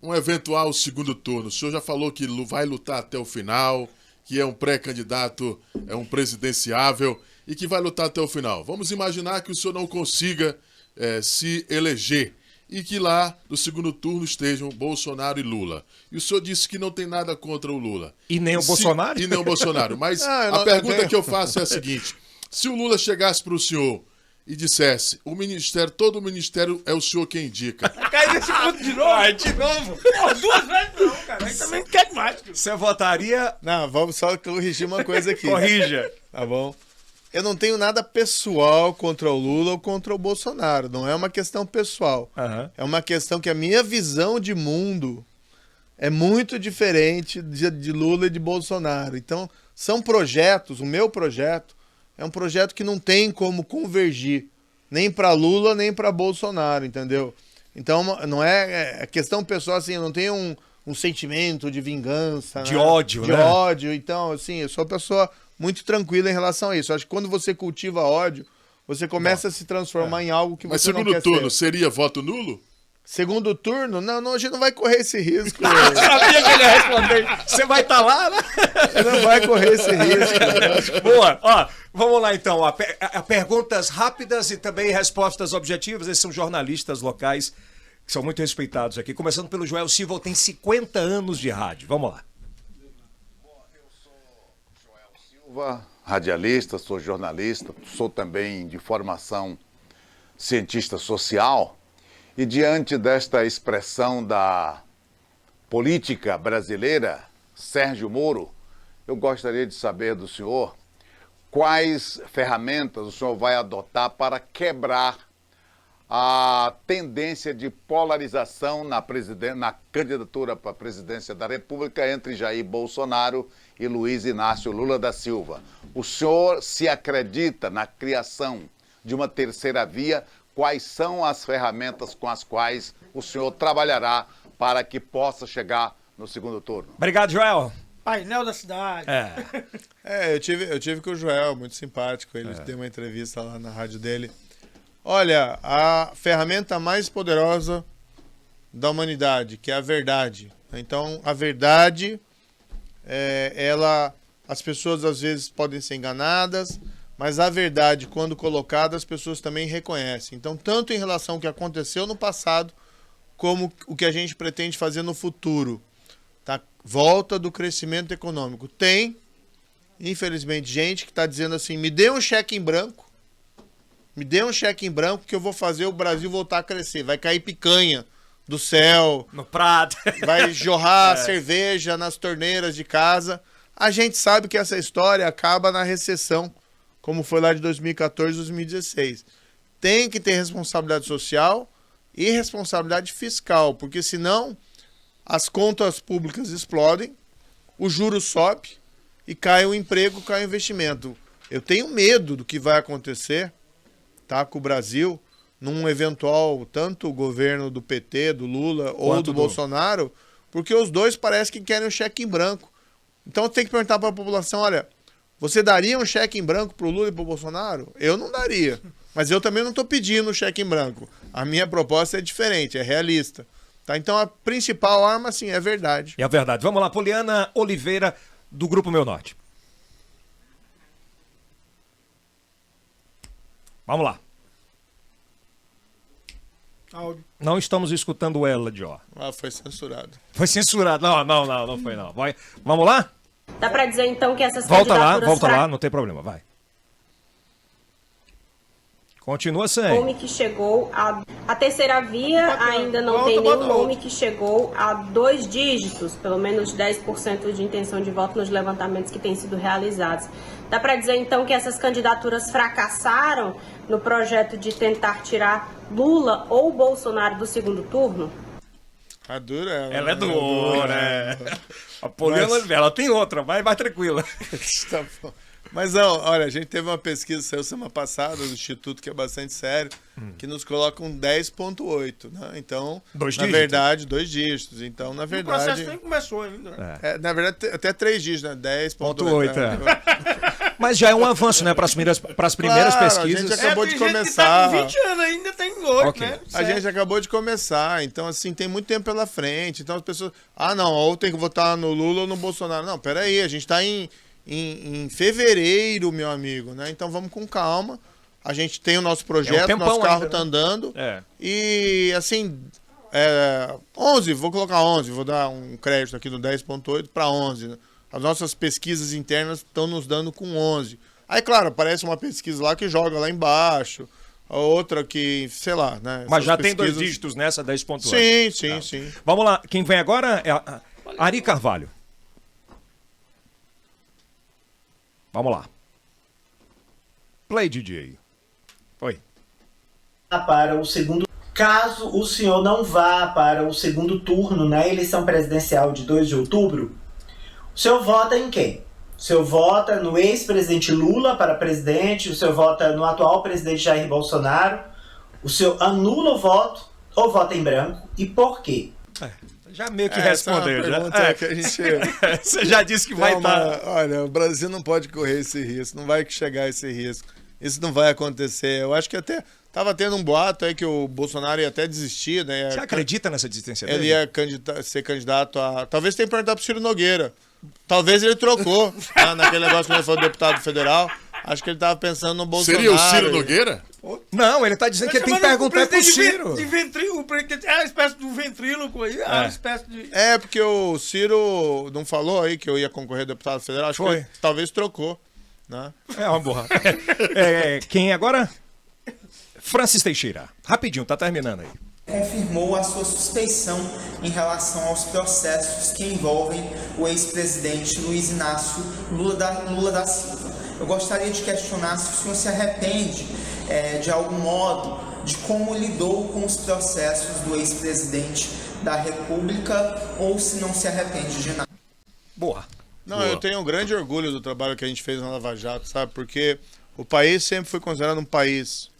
um eventual segundo turno, o senhor já falou que vai lutar até o final, que é um pré-candidato, é um presidenciável e que vai lutar até o final. Vamos imaginar que o senhor não consiga se eleger e que lá no segundo turno estejam Bolsonaro e Lula. E o senhor disse que não tem nada contra o Lula. E nem o Bolsonaro? E nem o Bolsonaro. Mas a pergunta que eu faço é a seguinte: se o Lula chegasse para o senhor e dissesse, todo o ministério é o senhor quem indica. Cai nesse ponto de novo? De novo? Pô, 2 vezes não, cara. Aí também não quer mais. Você votaria... Não, vamos só corrigir uma coisa aqui. Corrija. Tá bom? Eu não tenho nada pessoal contra o Lula ou contra o Bolsonaro. Não é uma questão pessoal. É uma questão que a minha visão de mundo é muito diferente de Lula e de Bolsonaro. Então, são projetos, o meu projeto é um projeto que não tem como convergir nem para Lula, nem para Bolsonaro, entendeu? Então, não é questão pessoal, assim, eu não tenho um sentimento de vingança. De ódio, né? De ódio. Então, assim, eu sou uma pessoa muito tranquila em relação a isso. Acho que quando você cultiva ódio, você começa a se transformar em algo que você não quer ser. Mas segundo turno, seria voto nulo? Segundo turno? Não, a gente não vai correr esse risco. Eu sabia que ele ia responder. Você vai estar lá, né? Não vai correr esse risco. Boa. Ó, vamos lá então. Perguntas rápidas e também respostas objetivas. Esses são jornalistas locais que são muito respeitados aqui. Começando pelo Joel Silva, tem 50 anos de rádio. Vamos lá. Eu sou Joel Silva, radialista, sou jornalista, sou também de formação cientista social. E diante desta expressão da política brasileira, Sérgio Moro, eu gostaria de saber do senhor quais ferramentas o senhor vai adotar para quebrar a tendência de polarização na candidatura para a presidência da República entre Jair Bolsonaro e Luiz Inácio Lula da Silva. O senhor se acredita na criação de uma terceira via, quais são as ferramentas com as quais o senhor trabalhará para que possa chegar no segundo turno. Obrigado, Joel. Painel da cidade. Eu tive com o Joel, muito simpático. Ele deu uma entrevista lá na rádio dele. Olha, a ferramenta mais poderosa da humanidade, que é a verdade. Então, a verdade, as pessoas às vezes podem ser enganadas, mas a verdade, quando colocada, as pessoas também reconhecem. Então, tanto em relação ao que aconteceu no passado, como o que a gente pretende fazer no futuro. Tá? Volta do crescimento econômico. Tem, infelizmente, gente que está dizendo assim, me dê um cheque em branco, que eu vou fazer o Brasil voltar a crescer. Vai cair picanha do céu. No prato. Vai jorrar cerveja nas torneiras de casa. A gente sabe que essa história acaba na recessão, como foi lá de 2014, 2016. Tem que ter responsabilidade social e responsabilidade fiscal, porque senão as contas públicas explodem, o juro sobe e cai o emprego, cai o investimento. Eu tenho medo do que vai acontecer, tá, com o Brasil, num eventual tanto governo do PT, do Lula ou do Bolsonaro, porque os dois parece que querem um cheque em branco. Então tem que perguntar para a população, olha, você daria um cheque em branco para o Lula e para o Bolsonaro? Eu não daria. Mas eu também não estou pedindo cheque em branco. A minha proposta é diferente, é realista. Tá? Então a principal arma, sim, é a verdade. É a verdade. Vamos lá, Poliana Oliveira, do Grupo Meu Norte. Vamos lá. Áudio. Não estamos escutando ela, Jó. Foi censurado. Foi censurado. Não foi não. Vai. Vamos lá? Dá para dizer então que essas Volta candidaturas lá, não tem problema, vai. Continua sem. Nome que chegou a terceira via ainda não tem nenhum nome que chegou a 2 dígitos, pelo menos 10% de intenção de voto nos levantamentos que têm sido realizados. Dá para dizer então que essas candidaturas fracassaram no projeto de tentar tirar Lula ou Bolsonaro do segundo turno? A dura Ela é dura, A Poliana Oliveira, ela tem outra, vai tranquila. Tá bom. Mas não, olha, a gente teve uma pesquisa, saiu semana passada, do Instituto, que é bastante sério, que nos coloca um 10,8, né? Então, verdade, 2 dígitos. Então, na verdade... O processo nem começou ainda, né? Na verdade, até 3 dígitos, né? 10,8. Mas já é um avanço, né? Para as primeiras pesquisas. A gente acabou de começar. Tá com 20 anos ainda, tem 8, né? A gente acabou de começar, então, assim, tem muito tempo pela frente. Então, as pessoas... ou tem que votar no Lula ou no Bolsonaro. Não, peraí, a gente está em fevereiro, meu amigo, né? Então vamos com calma. A gente tem o nosso projeto, nosso carro tá andando. E assim, 11, vou colocar 11, vou dar um crédito aqui do 10,8 para 11. Né? As nossas pesquisas internas estão nos dando com 11. Aí, claro, aparece uma pesquisa lá que joga lá embaixo, a outra que, sei lá, né? Mas já tem 2 dígitos nessa 10,8. Sim. Vamos lá, quem vem agora é a Ari Carvalho. Vamos lá. Play, DJ. Oi. Para o segundo... Caso o senhor não vá para o segundo turno na eleição presidencial de 2 de outubro, o senhor vota em quem? O senhor vota no ex-presidente Lula para presidente? O senhor vota no atual presidente Jair Bolsonaro? O senhor anula o voto ou vota em branco? E por quê? Já meio que respondeu. Que a gente... Você já disse que vai estar... Olha, o Brasil não pode correr esse risco, não vai chegar a esse risco. Isso não vai acontecer. Eu acho que até tava tendo um boato aí que o Bolsonaro ia até desistir, né? Você acredita nessa desistência dele? Ele ia ser candidato a... Talvez tenha que perguntar pro Ciro Nogueira. Talvez ele trocou naquele negócio que ele foi deputado federal. Acho que ele tava pensando no Bolsonaro. Seria o Ciro Nogueira? Não, ele tá dizendo que ele tem que perguntar pro Ciro. É uma espécie de um ventríloco aí. É uma espécie de... porque o Ciro não falou aí que eu ia concorrer a deputado federal. Acho que ele talvez trocou. Né? É uma boa. Quem agora? Francis Teixeira. Rapidinho, tá terminando aí. Confirmou a sua suspeição em relação aos processos que envolvem o ex-presidente Luiz Inácio Lula da Silva. Eu gostaria de questionar se o senhor se arrepende, de algum modo, de como lidou com os processos do ex-presidente da República ou se não se arrepende de nada. Boa. Não, eu tenho um grande orgulho do trabalho que a gente fez na Lava Jato, sabe? Porque o país sempre foi considerado um país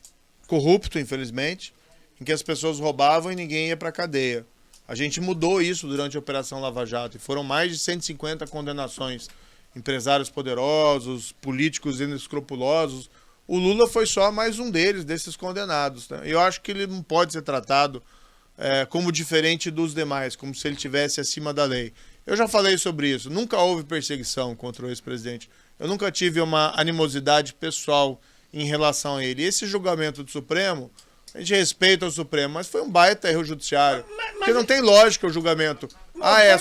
corrupto, infelizmente, em que as pessoas roubavam e ninguém ia para a cadeia. A gente mudou isso durante a Operação Lava Jato e foram mais de 150 condenações. Empresários poderosos, políticos inescrupulosos. O Lula foi só mais um desses condenados. Né? Eu acho que ele não pode ser tratado como diferente dos demais, como se ele estivesse acima da lei. Eu já falei sobre isso. Nunca houve perseguição contra o ex-presidente. Eu nunca tive uma animosidade pessoal em relação a ele. E esse julgamento do Supremo, a gente respeita o Supremo, mas foi um baita erro judiciário. Porque não tem lógica o julgamento.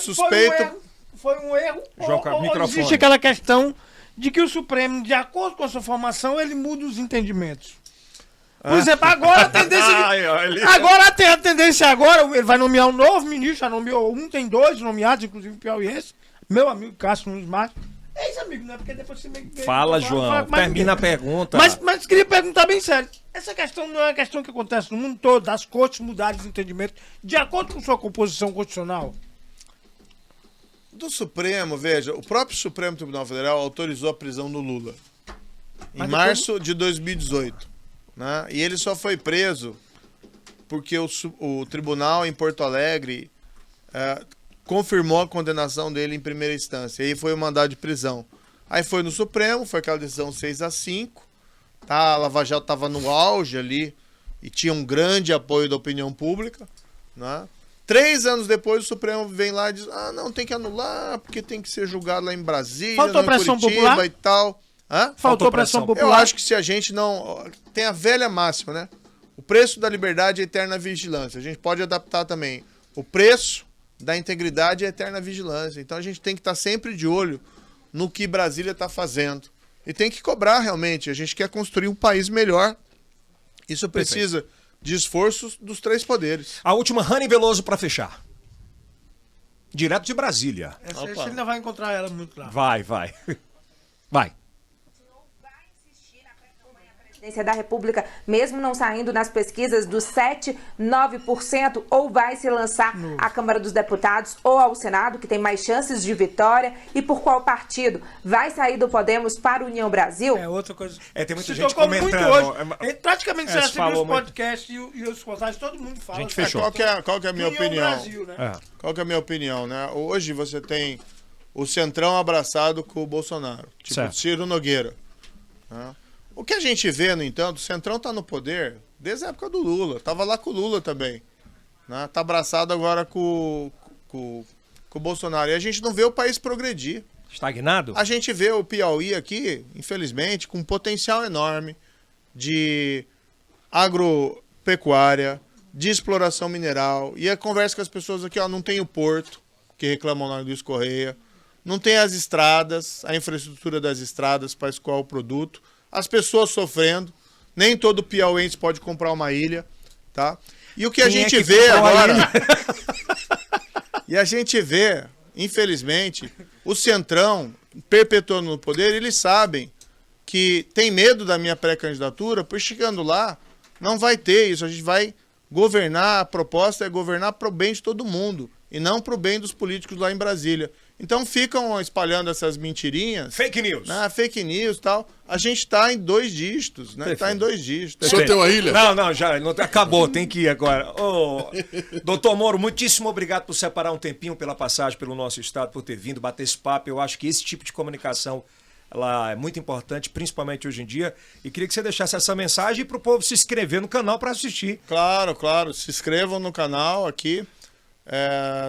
Suspeito... Foi um erro. João, microfone. Existe aquela questão de que o Supremo, de acordo com a sua formação, ele muda os entendimentos. Por exemplo, agora a tendência. Agora tem a tendência ele vai nomear um novo ministro, já nomeou tem 2 nomeados, inclusive piauiense. Meu amigo Cássio Nunes Marques. É ex-amigo, né? Porque depois você Fala, João. Termina a pergunta. Mas queria perguntar bem sério. Essa questão não é uma questão que acontece no mundo todo, das cortes mudarem os entendimentos de acordo com sua composição constitucional? Do Supremo, veja, o próprio Supremo Tribunal Federal autorizou a prisão do Lula em março de 2018. Né? E ele só foi preso porque o tribunal em Porto Alegre confirmou a condenação dele em primeira instância. E aí foi o mandado de prisão. Aí foi no Supremo, foi aquela decisão 6-5. Tá? A Lava Jato estava no auge ali e tinha um grande apoio da opinião pública. Né? 3 anos depois o Supremo vem lá e diz: não, tem que anular, porque tem que ser julgado lá em Brasília, faltou em pressão Curitiba popular? E tal. Faltou pressão popular? Eu acho que se a gente não... Tem a velha máxima, né? O preço da liberdade é eterna vigilância. A gente pode adaptar também. O preço da integridade é eterna vigilância. Então a gente tem que estar sempre de olho no que Brasília está fazendo. E tem que cobrar realmente. A gente quer construir um país melhor. Isso precisa de esforços dos 3 poderes. A última, Rani Veloso, para fechar. Direto de Brasília. Você ainda vai encontrar ela muito lá. Vai. Vai. Da República, mesmo não saindo nas pesquisas dos 7%, 9%, ou vai se lançar à Câmara dos Deputados ou ao Senado, que tem mais chances de vitória, e por qual partido? Vai sair do Podemos para o União Brasil? É outra coisa. Tem muita Se gente tocou comentando. Muito hoje. Praticamente você assistiu os podcasts e os reportagens, todo mundo fala. A gente fechou. Qual que é a minha opinião? Brasil, né? Qual que é a minha opinião, né? Hoje você tem o Centrão abraçado com o Bolsonaro, tipo Ciro Nogueira. Né? O que a gente vê, no entanto, o Centrão está no poder desde a época do Lula. Estava lá com o Lula também. Né? Tá abraçado agora com o Bolsonaro. E a gente não vê o país progredir. Estagnado? A gente vê o Piauí aqui, infelizmente, com um potencial enorme de agropecuária, de exploração mineral. E a conversa com as pessoas aqui, não tem o porto, que reclamam lá do Luiz Correia. Não tem as estradas, a infraestrutura das estradas para escoar o produto. As pessoas sofrendo, nem todo piauiense pode comprar uma ilha, tá? E o que a gente vê agora... E a gente vê, infelizmente, o Centrão perpetuando no poder, eles sabem que tem medo da minha pré-candidatura, pois chegando lá, não vai ter isso, a gente vai governar, a proposta é governar para o bem de todo mundo, e não para o bem dos políticos lá em Brasília. Então ficam espalhando essas mentirinhas. Fake news. Fake news e tal. A gente está em 2 dígitos, né? Está em 2 dígitos. O senhor tem uma ilha? Não, já acabou, tem que ir agora. Doutor Moro, muitíssimo obrigado por separar um tempinho pela passagem pelo nosso estado, por ter vindo, bater esse papo. Eu acho que esse tipo de comunicação ela é muito importante, principalmente hoje em dia. E queria que você deixasse essa mensagem para o povo se inscrever no canal para assistir. Claro. Se inscrevam no canal aqui.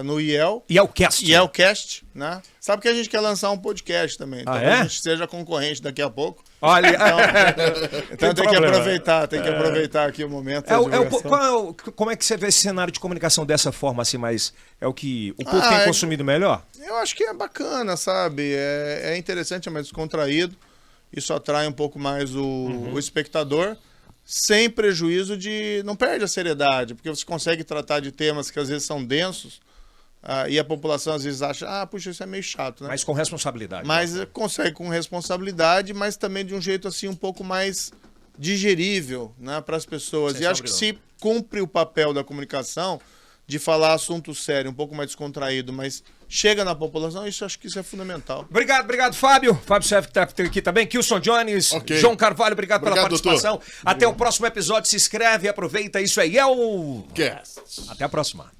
No IEL. IELcast, né? Sabe que a gente quer lançar um podcast também. Então a gente seja concorrente daqui a pouco. Olha, então tem que aproveitar aqui o momento. Como é que você vê esse cenário de comunicação dessa forma, assim, mas é o que o povo tem consumido melhor? Eu acho que é bacana, sabe? É interessante, é mais descontraído. Isso atrai um pouco mais o espectador. Sem prejuízo de... Não perde a seriedade, porque você consegue tratar de temas que às vezes são densos e a população às vezes acha, puxa, isso é meio chato, né? Mas com responsabilidade. Mas consegue com responsabilidade, mas também de um jeito assim um pouco mais digerível, né, para as pessoas. E acho que se cumpre o papel da comunicação, de falar assunto sério, um pouco mais descontraído, mas chega na população, acho que isso é fundamental. Obrigado, Fábio. Fábio Serve que está aqui também. Kilson Jones, Ok. João Carvalho, obrigado pela participação. Doutor. Até o próximo episódio. Se inscreve, aproveita. Isso aí é o... Cast. Até a próxima.